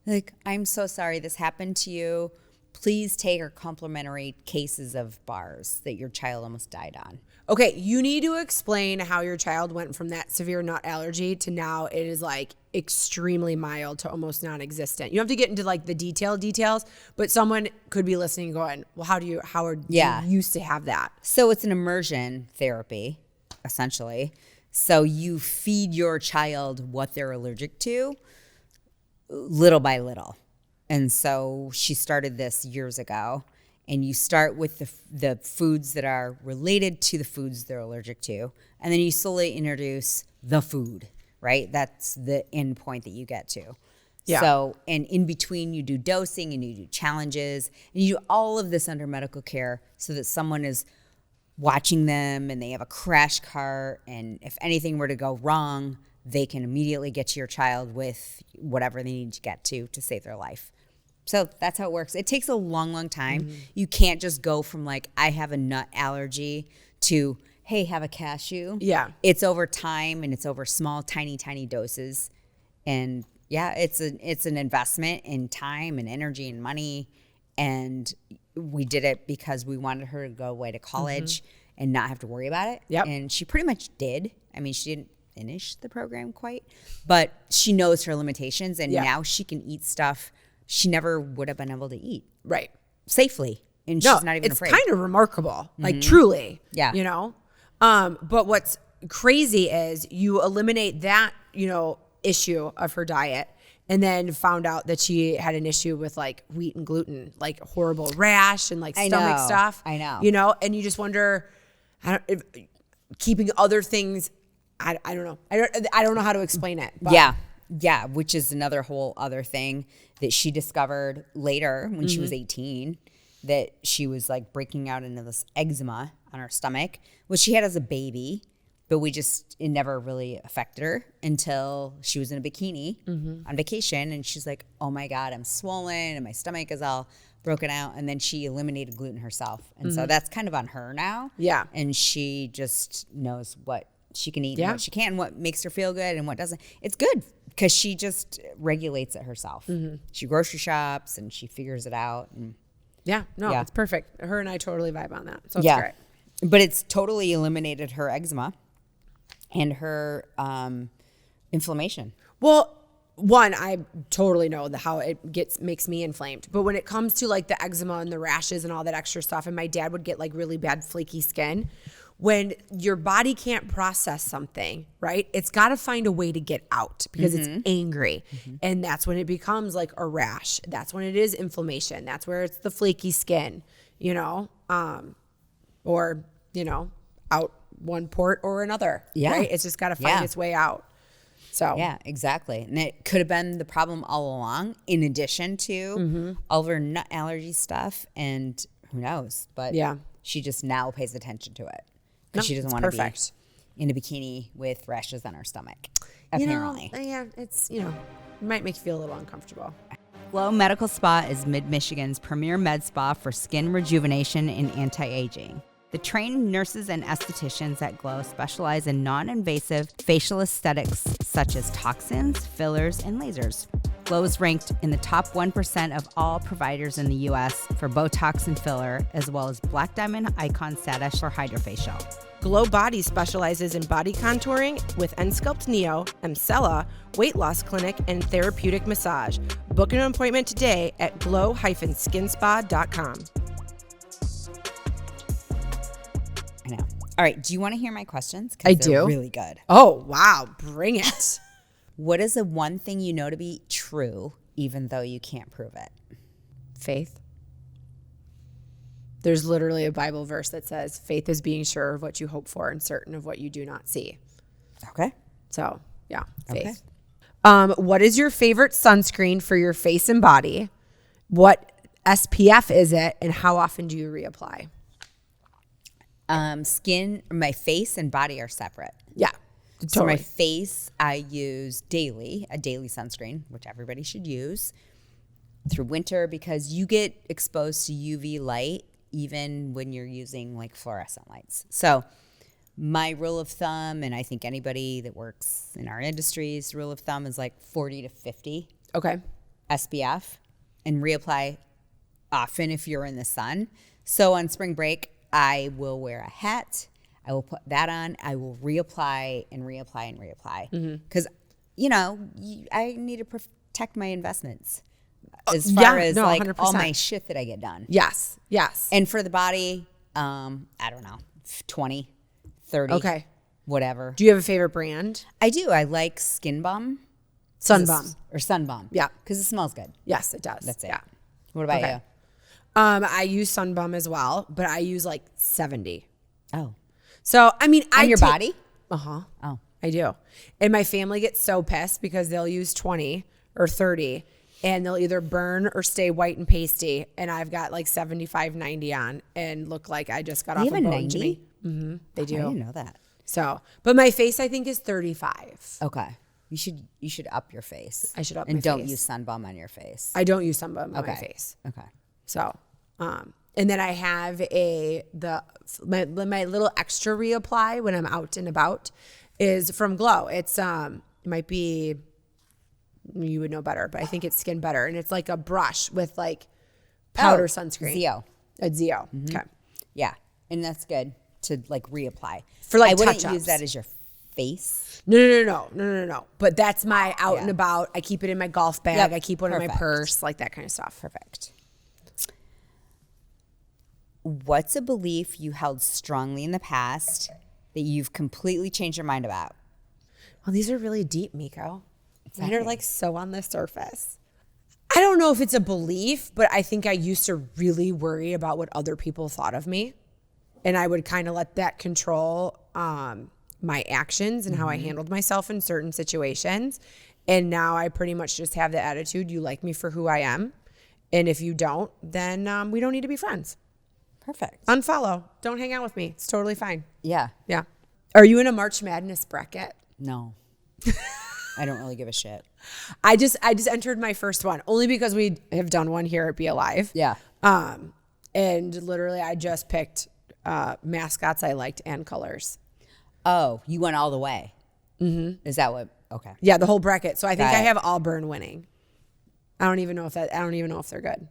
Like, I'm so sorry this happened to you. Please take our complimentary cases of bars that your child almost died on. Okay, you need to explain how your child went from that severe nut allergy to now it is like extremely mild to almost non-existent. You don't have to get into like the details, but someone could be listening going, well, how you used to have that? So it's an immersion therapy, essentially. So you feed your child what they're allergic to little by little. And so she started this years ago. And you start with the foods that are related to the foods they're allergic to. And then you slowly introduce the food, right? That's the end point that you get to. Yeah. So, and in between you do dosing and you do challenges. And you do all of this under medical care so that someone is watching them and they have a crash cart. And if anything were to go wrong, they can immediately get to your child with whatever they need to get to save their life. So that's how it works. It takes a long, long time. Mm-hmm. You can't just go from like, I have a nut allergy to, hey, have a cashew. Yeah. It's over time and it's over small, tiny, tiny doses. And yeah, it's an investment in time and energy and money. And we did it because we wanted her to go away to college and not have to worry about it. Yep. And she pretty much did. I mean, she didn't finish the program quite, but she knows her limitations and now she can eat stuff she never would have been able to eat. Right. Safely. And she's not even afraid. It's kind of remarkable. Like truly. Yeah. You know? But what's crazy is you eliminate that, issue of her diet and then found out that she had an issue with like wheat and gluten, like horrible rash and like stomach stuff. I know. And you just wonder, keeping other things, I don't know. I don't know how to explain it. But. Yeah, which is another whole other thing that she discovered later when she was 18, that she was like breaking out into this eczema on her stomach, which she had as a baby, but it never really affected her until she was in a bikini on vacation. And she's like, oh my God, I'm swollen and my stomach is all broken out. And then she eliminated gluten herself. And so that's kind of on her now. Yeah. And she just knows what she can eat and what she can, what makes her feel good and what doesn't. It's good because she just regulates it herself. She grocery shops and she figures it out. And it's perfect. Her and I totally vibe on that. So it's great. But it's totally eliminated her eczema and her inflammation. Well, one, I totally know how it makes me inflamed. But when it comes to like the eczema and the rashes and all that extra stuff, and my dad would get like really bad flaky skin, when your body can't process something, right? It's got to find a way to get out because it's angry. And that's when it becomes like a rash. That's when it is inflammation. That's where it's the flaky skin, or, out one port or another, right? It's just got to find its way out. So yeah, exactly. And it could have been the problem all along, in addition to all of her nut allergy stuff, and who knows? But she just now pays attention to it because she doesn't want to be in a bikini with rashes on her stomach. Apparently, it's it might make you feel a little uncomfortable. Glow Medical Spa is Mid-Michigan's premier med spa for skin rejuvenation and anti-aging. The trained nurses and estheticians at Glow specialize in non-invasive facial aesthetics such as toxins, fillers, and lasers. Glow is ranked in the top 1% of all providers in the U.S. for Botox and filler, as well as Black Diamond Icon status for Hydrofacial. Glow Body specializes in body contouring with N-Sculpt Neo, Emcella, weight loss clinic, and therapeutic massage. Book an appointment today at glow-skinspa.com. I know. All right. Do you want to hear my questions? I do. They're really good. Oh, wow. Bring it. What is the one thing you know to be true, even though you can't prove it? Faith. There's literally a Bible verse that says, faith is being sure of what you hope for and certain of what you do not see. Okay. So, yeah, faith. Okay. What is your favorite sunscreen for your face and body? What SPF is it, and how often do you reapply? My face and body are separate. Yeah. So totally. my face, I use a daily sunscreen, which everybody should use through winter because you get exposed to UV light even when you're using like fluorescent lights. So my rule of thumb, and I think anybody that works in our industry's rule of thumb is like 40 to 50 SPF, and reapply often if you're in the sun. So on spring break, I will wear a hat. I will put that on. I will reapply and reapply and reapply. Because, I need to protect my investments as far as 100%. All my shit that I get done. Yes. And for the body, I don't know, 20, 30, whatever. Do you have a favorite brand? I do. I like Skin Bum. Sun Bum. Or Sun Bum. Yeah. Because it smells good. Yes, it does. That's it. Yeah. What about you? I use Sun Bum as well, but I use like 70. Oh. So, I mean, on your body? Uh-huh. Oh. I do. And my family gets so pissed because they'll use 20 or 30 and they'll either burn or stay white and pasty. And I've got like 75, 90 on and look like I just got off a boat. 90? Mm-hmm. They do. I didn't know that. So, but my face I think is 35. Okay. You should up your face. I should up my face. And don't use Sun Bum on your face. I don't use Sun Bum on my face. Okay. So, and then I have my little extra reapply when I'm out and about is from Glow. It's it might be, you would know better, but I think it's Skin Better, and it's like a brush with like powder sunscreen. Zeo. It's Zeo. Mm-hmm. Okay. Yeah, and that's good to like reapply. For like I wouldn't touch-ups. use that as your face. No. But that's my out and about. I keep it in my golf bag. Yep. I keep one in my purse, like that kind of stuff. Perfect. What's a belief you held strongly in the past that you've completely changed your mind about? Well, these are really deep, Meko. They're like so on the surface. I don't know if it's a belief, but I think I used to really worry about what other people thought of me. And I would kind of let that control my actions and how I handled myself in certain situations. And now I pretty much just have the attitude, you like me for who I am. And if you don't, then we don't need to be friends. Perfect. Unfollow. Don't hang out with me. It's totally fine. Yeah. Yeah. Are you in a March Madness bracket? No. I don't really give a shit. I just entered my first one only because we have done one here at Be Alive. Yeah. And literally I just picked mascots I liked and colors. Oh, you went all the way. Mm-hmm. Is that what? Okay. Yeah, the whole bracket. So I think I have Auburn winning. I don't even know if they're good.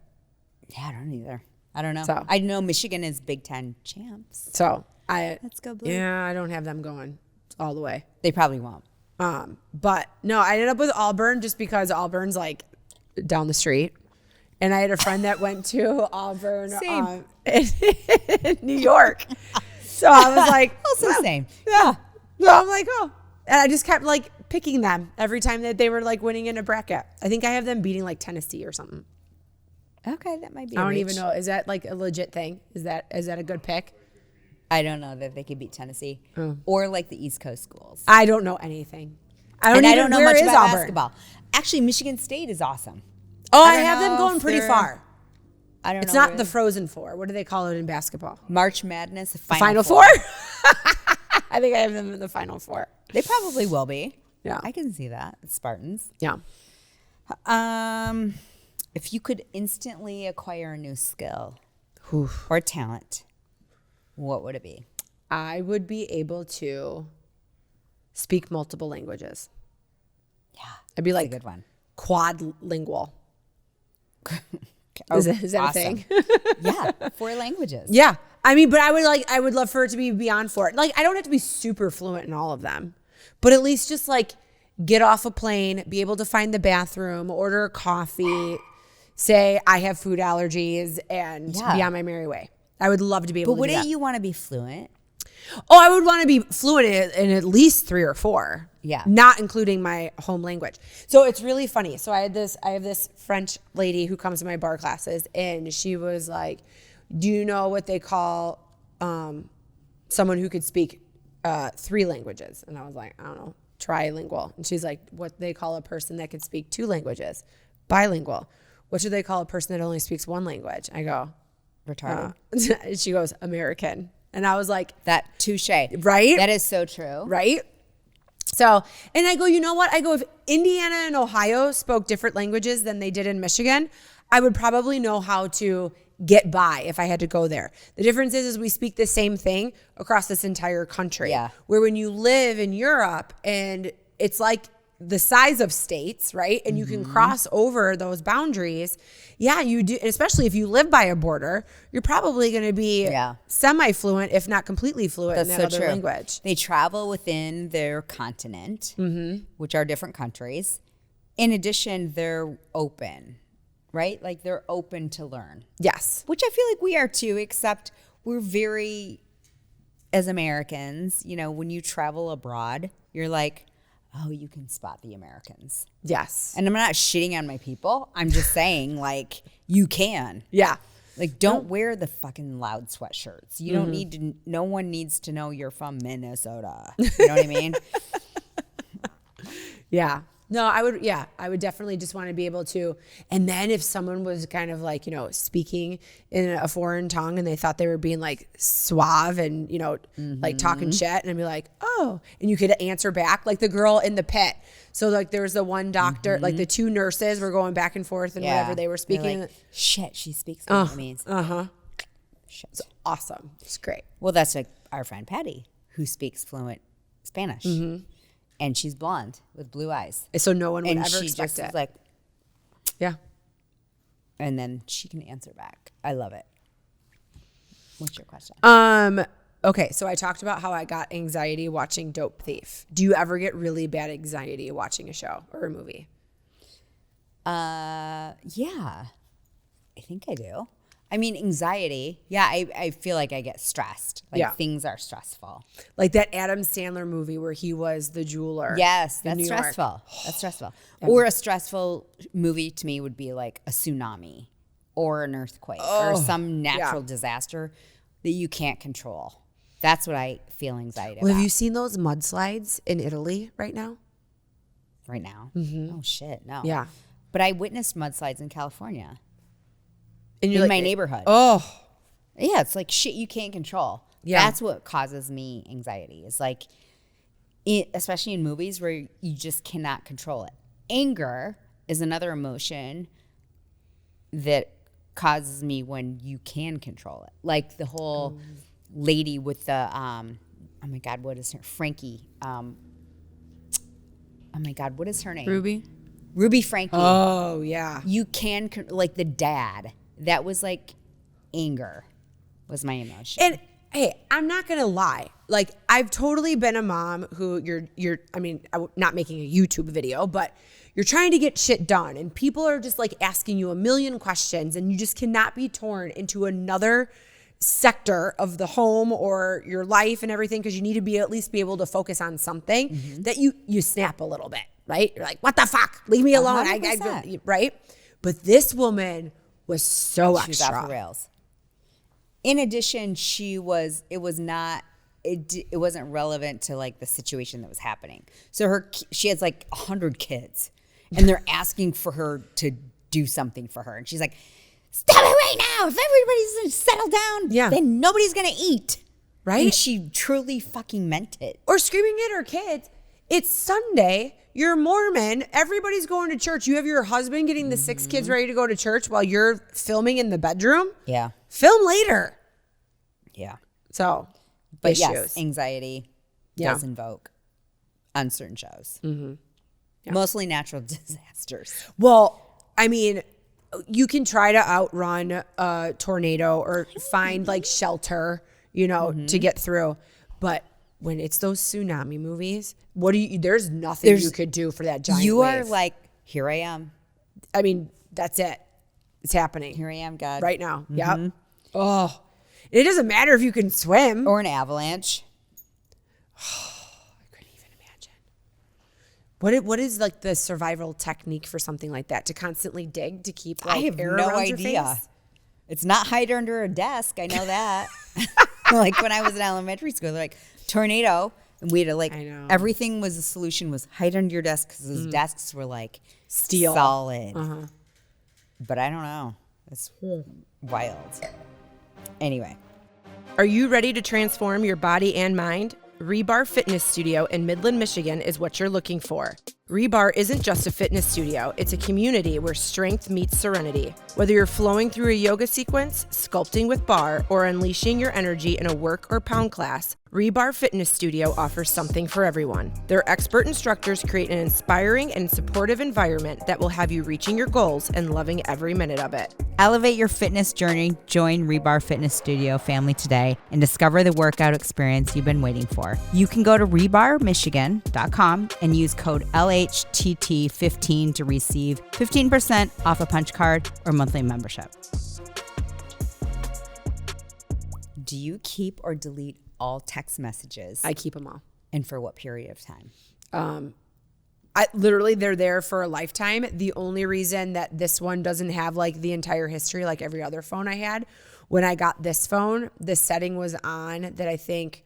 Yeah, I don't either. I don't know. So, I know Michigan is Big Ten champs. So let's go Blue. Yeah, I don't have them going all the way. They probably won't. But no, I ended up with Auburn just because Auburn's like down the street. And I had a friend that went to Auburn in New York. So I was like, Also the same. Yeah. So I'm like, oh. And I just kept like picking them every time that they were like winning in a bracket. I think I have them beating like Tennessee or something. Okay, that might be. I don't even know. Is that like a legit thing? Is that a good pick? I don't know that they could beat Tennessee or like the East Coast schools. I don't know anything. I don't know much about basketball. Actually, Michigan State is awesome. Oh, I have them going pretty far. I don't know. It's not the Frozen Four. What do they call it in basketball? March Madness, the Final Four? I think I have them in the Final Four. They probably will be. Yeah. I can see that. Spartans. Yeah. If you could instantly acquire a new skill or talent, what would it be? I would be able to speak multiple languages. Yeah. I'd be like a good one. Quadlingual. Oh, is that awesome. a thing? Yeah, 4 languages. Yeah. I mean, but I would love for it to be beyond 4. Like, I don't have to be super fluent in all of them, but at least just like get off a plane, be able to find the bathroom, order a coffee, say I have food allergies, and be on my merry way. I would love to be able to do that. But wouldn't you want to be fluent? Oh, I would want to be fluent in at least 3 or 4. Yeah. Not including my home language. So it's really funny. So I have this French lady who comes to my bar classes, and she was like, do you know what they call someone who could speak 3 languages? And I was like, I don't know, trilingual. And she's like, what they call a person that can speak 2 languages? Bilingual. What should they call a person that only speaks 1 language? I go, retarded. She goes, American. And I was like, that touche. Right? That is so true. Right? So, and I go, you know what? I go, if Indiana and Ohio spoke different languages than they did in Michigan, I would probably know how to get by if I had to go there. The difference is we speak the same thing across this entire country. Yeah. Where when you live in Europe and it's like the size of states, right? And you can cross over those boundaries. Yeah, you do. Especially if you live by a border, you're probably going to be semi-fluent, if not completely fluent in that other language. They travel within their continent, which are different countries. In addition, they're open, right? Like they're open to learn. Yes. Which I feel like we are too, except we're very, as Americans, you know, when you travel abroad, you're like, oh, you can spot the Americans. Yes. And I'm not shitting on my people. I'm just saying, like, you can. Yeah. Like, don't wear the fucking loud sweatshirts. You don't need to, no one needs to know you're from Minnesota. You know what I mean? Yeah. No, I would definitely just want to be able to. And then if someone was kind of like, you know, speaking in a foreign tongue and they thought they were being like suave and, you know, like talking shit, and I'd be like, oh, and you could answer back like the girl in the pit. So like there was the one doctor, like the 2 nurses were going back and forth and whatever they were speaking. Like, shit, she speaks Vietnamese. Shit. It's awesome. It's great. Well, that's like our friend Patty, who speaks fluent Spanish. And she's blonde with blue eyes. So no one would and ever she expect just it. Is like, yeah. And then she can answer back. I love it. What's your question? Okay, so I talked about how I got anxiety watching Dope Thief. Do you ever get really bad anxiety watching a show or a movie? Yeah. I think I do. I mean, anxiety. Yeah, I feel like I get stressed. Like things are stressful. Like that Adam Sandler movie where he was the jeweler. Yes, that's stressful. That's stressful. Or a stressful movie to me would be like a tsunami or an earthquake or some natural disaster that you can't control. That's what I feel anxiety about. Have you seen those mudslides in Italy right now? Right now? Oh, shit, no. Yeah. But I witnessed mudslides in California. In my neighborhood. Oh. Yeah, it's like shit you can't control. Yeah. That's what causes me anxiety. It's like, especially in movies where you just cannot control it. Anger is another emotion that causes me when you can control it. Like the whole lady with the, oh my God, what is her? Frankie. Oh my God, what is her name? Ruby Frankie. Oh, yeah. You can, like the dad. That was like anger was my emotion. And hey, I'm not going to lie. Like I've totally been a mom who I'm not making a YouTube video, but you're trying to get shit done and people are just like asking you a million questions and you just cannot be torn into another sector of the home or your life and everything, because you need to be at least be able to focus on something, that you snap a little bit, right? You're like, what the fuck? Leave me alone. I right? But this woman was so extra. She was off the rails. In addition, it wasn't relevant to like the situation that was happening. So she has like 100 kids, and they're asking for her to do something for her, and she's like, stop it right now. If everybody's going to settle down, then nobody's going to eat. Right? And she truly fucking meant it. Or screaming at her kids, it's Sunday, you're Mormon, everybody's going to church. You have your husband getting the 6 kids ready to go to church while you're filming in the bedroom. Yeah. Film later. Yeah. So, but issues. Yes, anxiety does invoke on certain shows. Mostly natural disasters. Well, I mean, you can try to outrun a tornado or find like shelter, to get through. But when it's those tsunami movies, there's nothing you could do for that giant wave. You are like, here I am. I mean, that's it. It's happening. Here I am, God. Right now. Yep. Oh, it doesn't matter if you can swim. Or an avalanche. I couldn't even imagine. What is like the survival technique for something like that? To constantly dig to keep like, I have air no around your idea. face? It's not hide under a desk. I know that. Like when I was in elementary school, they're like, tornado. And we had to like, everything was the solution was hide under your desk because those desks were like steel. Solid. But I don't know. It's wild. Anyway. Are you ready to transform your body and mind? RHOBH Fitness Studio in Midland, Michigan is what you're looking for. RHOBH isn't just a fitness studio, it's a community where strength meets serenity. Whether you're flowing through a yoga sequence, sculpting with barre, or unleashing your energy in a work or pound class, RHOBH Fitness Studio offers something for everyone. Their expert instructors create an inspiring and supportive environment that will have you reaching your goals and loving every minute of it. Elevate your fitness journey. Join RHOBH Fitness Studio family today and discover the workout experience you've been waiting for. You can go to rebarbmichigan.com and use code LHTT15 to receive 15% off a punch card or monthly membership. Do you keep or delete all text messages? I keep them all. And for what period of time? They're there for a lifetime. The only reason that this one doesn't have like the entire history like every other phone I had, when I got this phone, the setting was on that I think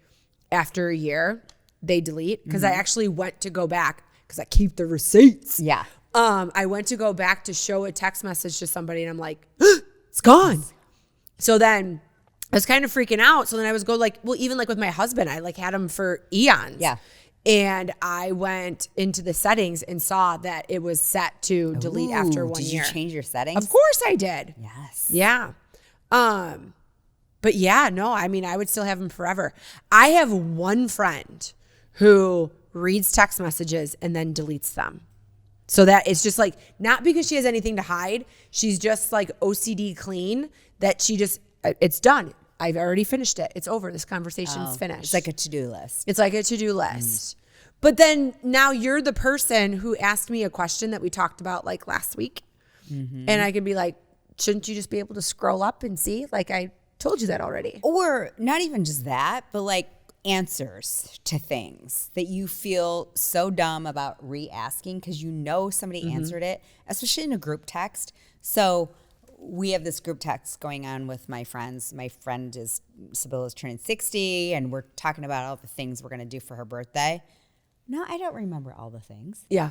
after a year they delete, because I actually went to go back because I keep the receipts. Yeah. I went to go back to show a text message to somebody and I'm like, it's gone. So then I was kind of freaking out. So then I was even like with my husband, I like had him for eons. Yeah. And I went into the settings and saw that it was set to delete after 1 year. Did you change your settings? Of course I did. Yes. Yeah. But yeah, no, I mean, I would still have them forever. I have one friend who reads text messages and then deletes them. So that it's just like, not because she has anything to hide. She's just like OCD clean that she just, it's done. I've already finished it. It's over. This conversation's finished. It's like a to-do list. It's like a to-do list. But then now you're the person who asked me a question that we talked about like last week. And I could be like, shouldn't you just be able to scroll up and see? Like I told you that already. Or not even just that, but like answers to things that you feel so dumb about re-asking because you know somebody answered it, especially in a group text. So we have this group text going on with my friends. My friend Sibylla's turning 60, and we're talking about all the things we're going to do for her birthday. No, I don't remember all the things. Yeah.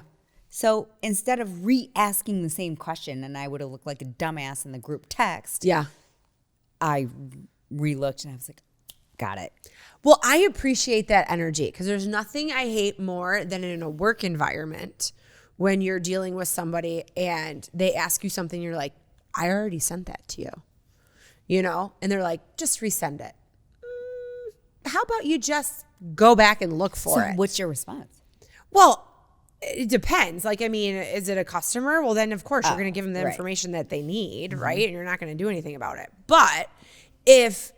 So instead of re-asking the same question, and I would have looked like a dumbass in the group text, I re-looked and I was like, got it. Well, I appreciate that energy because there's nothing I hate more than in a work environment when you're dealing with somebody and they ask you something, you're like, I already sent that to you, And they're like, just resend it. How about you just go back and look for it? What's your response? Well, it depends. Like, I mean, is it a customer? Well, then, of course, you're going to give them the information that they need, right? And you're not going to do anything about it. But if,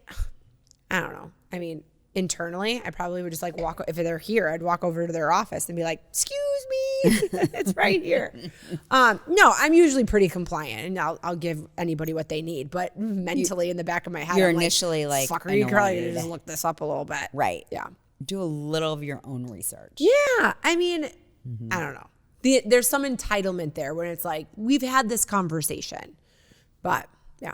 I don't know. I mean, internally, I probably would just like walk, if they're here, I'd walk over to their office and be like, excuse me, it's right here. No, I'm usually pretty compliant and I'll give anybody what they need. But mentally in the back of my head, You're I'm initially like, fuck, are you probably going to just look this up a little bit? Right. Yeah. Do a little of your own research. Yeah. I mean, I don't know. There's some entitlement there when it's like, we've had this conversation. But yeah.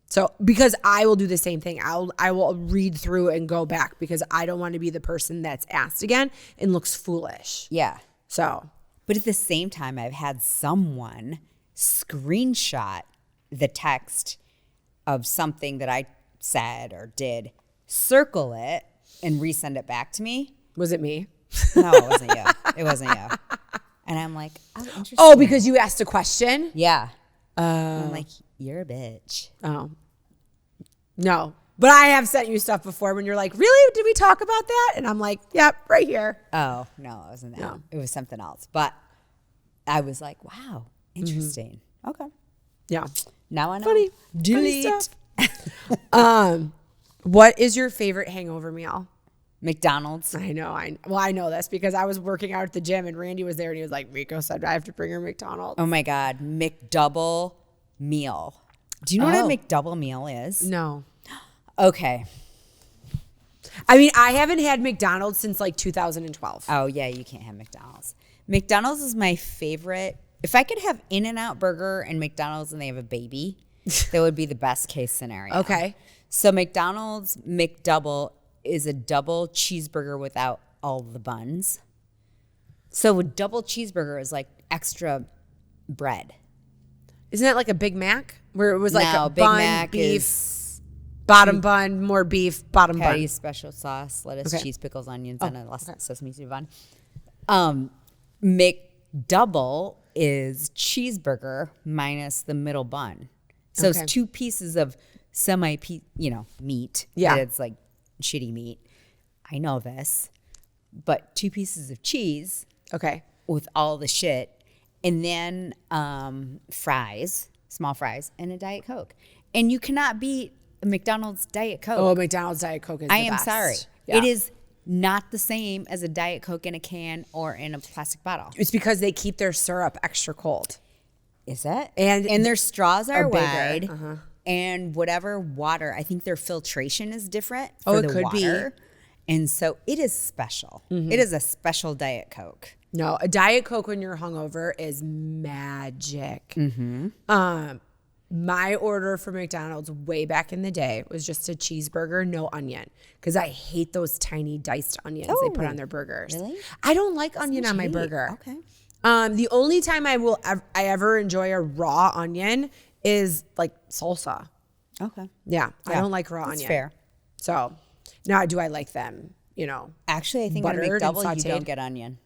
So because I will do the same thing. I will read through and go back because I don't want to be the person that's asked again and looks foolish. Yeah. So. But at the same time, I've had someone screenshot the text of something that I said or did, circle it, and resend it back to me. Was it me? No, it wasn't you. It wasn't you. And I'm like, oh, interesting. Oh, because you asked a question? Yeah. I'm like, you're a bitch. Oh. No. But I have sent you stuff before when you're like, really? Did we talk about that? And I'm like, yep, right here. Oh, no, it wasn't that. No. It was something else. But I was like, wow, interesting. Okay. Yeah. Now I know. Funny. Delete. What is your favorite hangover meal? McDonald's. I know. I know this because I was working out at the gym and Randy was there and he was like, Meko said I have to bring her McDonald's. Oh my God. McDouble meal. Do you know what a McDouble meal is? No. Okay. I mean, I haven't had McDonald's since like 2012. Oh yeah, you can't have McDonald's. McDonald's is my favorite. If I could have In-N-Out Burger and McDonald's and they have a baby, that would be the best case scenario. Okay. So McDonald's McDouble is a double cheeseburger without all the buns. So a double cheeseburger is like extra bread. Isn't that like a Big Mac? Where it was like no, a Big bun, Mac beef, is bottom bun, more beef, bottom patty, bun. special sauce, lettuce, cheese, pickles, onions, and a sesame seed bun. McDouble is cheeseburger minus the middle bun. So it's 2 pieces of meat. Yeah. It's like shitty meat. I know this. But 2 pieces of cheese. Okay. With all the shit. And then fries, small fries, and a Diet Coke. And you cannot beat a McDonald's Diet Coke. Oh, McDonald's Diet Coke is the best. Sorry. Yeah. It is not the same as a Diet Coke in a can or in a plastic bottle. It's because they keep their syrup extra cold. Is it? And their straws are bigger. wide. And whatever water, I think their filtration is different for the water. And so it is special. It is a special Diet Coke. No, a Diet Coke when you're hungover is magic. My order for McDonald's way back in the day was just a cheeseburger, no onion, because I hate those tiny diced onions they put on their burgers. Really? I don't like onion on my burger. Okay. The only time I ever enjoy a raw onion is like salsa. Okay. Yeah, I don't like raw That's onion. fair. So now do I like them? Actually, I think on a buttered and McDouble you don't sauteed? get onion.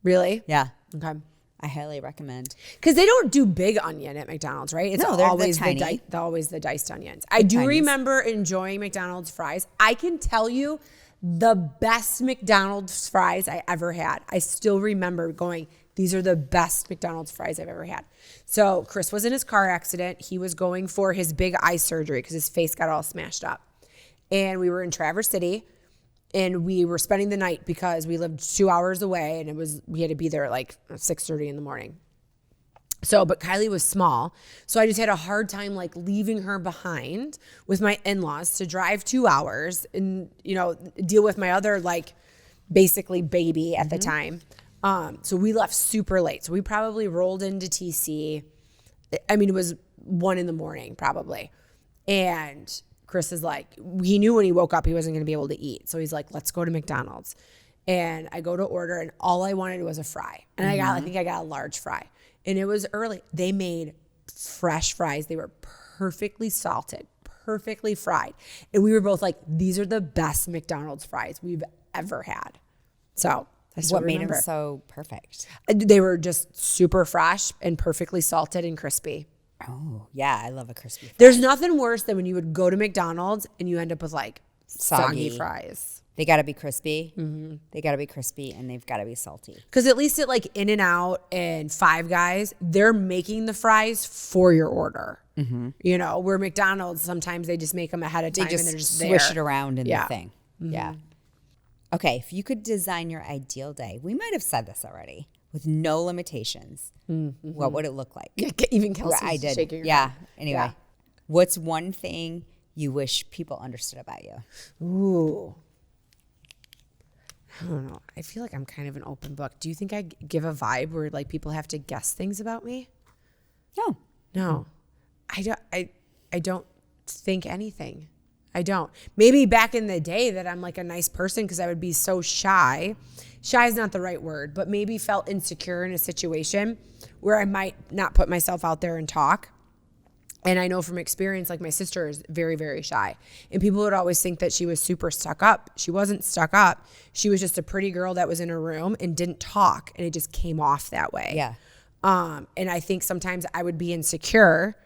Really? Yeah. Okay. I highly recommend. Because they don't do big onion at McDonald's, right? It's No, they're always tiny. always the diced onions. I do remember enjoying McDonald's fries. I can tell you the best McDonald's fries I ever had. I still remember going, these are the best McDonald's fries I've ever had. So Chris was in his car accident. He was going for his big eye surgery because his face got all smashed up. And we were in Traverse City. And we were spending the night because we lived 2 hours away and we had to be there at like 6:30 in the morning. So, but Kylie was small. So I just had a hard time like leaving her behind with my in-laws to drive 2 hours and, deal with my other like basically baby at the time. So we left super late. So we probably rolled into TC. I mean, it was 1 a.m. probably. And Chris is like, he knew when he woke up he wasn't going to be able to eat. So he's like, let's go to McDonald's. And I go to order and all I wanted was a fry. And I think I got a large fry. And it was early. They made fresh fries. They were perfectly salted, perfectly fried. And we were both like, these are the best McDonald's fries we've ever had. So that's what made them so perfect. They were just super fresh and perfectly salted and crispy. Oh, yeah. I love a crispy fry. There's nothing worse than when you would go to McDonald's and you end up with like soggy fries. They got to be crispy. They got to be crispy and they've got to be salty. Because at least at like In-N-Out and Five Guys, they're making the fries for your order. Where McDonald's, sometimes they just make them ahead of time and they're just swish there. it around in the thing. Yeah. Okay, if you could design your ideal day, we might have said this already, with no limitations, what would it look like? Yeah, even Kelsey's I did. shaking her Yeah. head. Anyway, what's one thing you wish people understood about you? Ooh. I don't know. I feel like I'm kind of an open book. Do you think I give a vibe where like people have to guess things about me? No. I don't think anything. I don't. Maybe back in the day that I'm like a nice person because I would be so shy. Shy is not the right word, but maybe felt insecure in a situation where I might not put myself out there and talk. And I know from experience, like my sister is very, very shy. And people would always think that she was super stuck up. She wasn't stuck up. She was just a pretty girl that was in her room and didn't talk. And it just came off that way. Yeah. And I think sometimes I would be insecure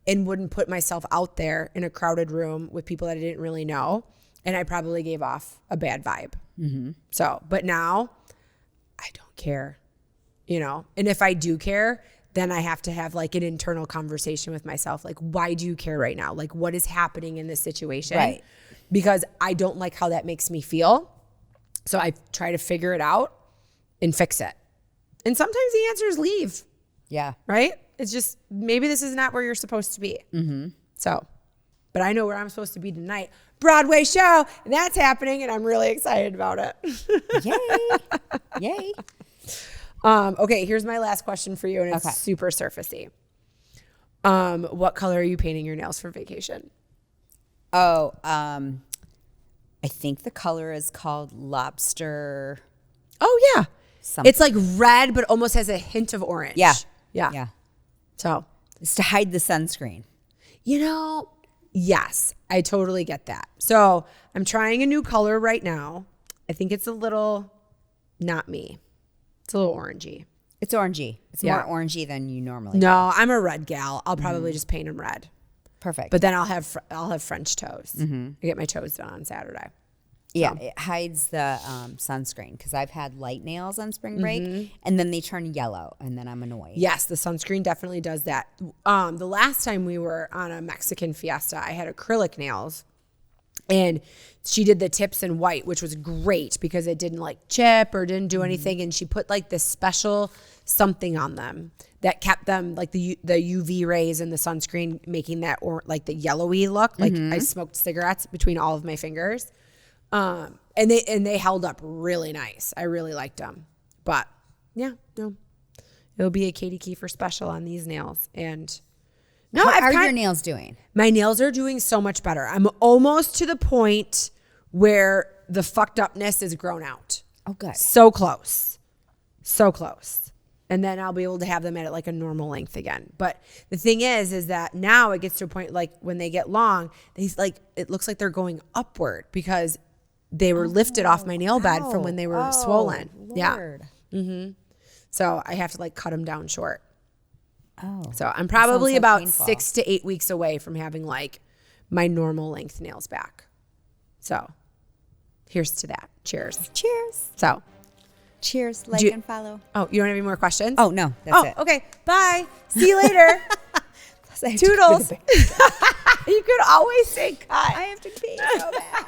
and wouldn't put myself out there in a crowded room with people that I didn't really know. And I probably gave off a bad vibe. So, but now I don't care, you know? And if I do care, then I have to have like an internal conversation with myself. Like, why do you care right now? Like, what is happening in this situation? Right. Because I don't like how that makes me feel. So I try to figure it out and fix it. And sometimes the answer is leave. Yeah. Right? It's just, maybe this is not where you're supposed to be. So, but I know where I'm supposed to be tonight. Broadway show. And that's happening. And I'm really excited about it. Yay. Okay, here's my last question for you. And it's super surfacey. What color are you painting your nails for vacation? Oh, I think the color is called lobster. Oh, yeah. Something. It's like red, but almost has a hint of orange. Yeah. Yeah. So, It's to hide the sunscreen. you know, yes, I totally get that. So I'm trying a new color right now. I think it's a little not me. It's a little orangey. It's orangey. It's Yeah. more orangey than you normally. No, I'm a red gal. I'll probably just paint them red. Perfect. But then I'll have French toes. I get my toes done on Saturday. yeah, it hides the sunscreen because I've had light nails on spring break and then they turn yellow and then I'm annoyed. Yes, the sunscreen definitely does that. The last time we were on a Mexican fiesta, I had acrylic nails. And she did the tips in white, which was great because it didn't like chip or didn't do anything. And she put like this special something on them that kept them like the UV rays and the sunscreen making that or like the yellowy look. Like I smoked cigarettes between all of my fingers. And they held up really nice. I really liked them. But yeah, no, it'll be a Katie Kiefer special on these nails. And no, How are your nails doing? my nails are doing so much better. I'm almost to the point where the fucked upness is grown out. Oh, good. So close. So close. And then I'll be able to have them at like a normal length again. But the thing is that now it gets to a point like when they get long, it looks like they're going upward because they were lifted off my nail bed from when they were swollen. Lord. Yeah. So I have to like cut them down short. Oh. So I'm probably so about painful. 6 to 8 weeks away from having like my normal length nails back. So here's to that. Cheers. Cheers. So, Cheers. Like Do- and follow. oh, you don't have any more questions? Oh, no. That's it. Okay. Bye. See you later. Plus I have to go to Toodles. the bank. You could always say cut. I have to pee so bad.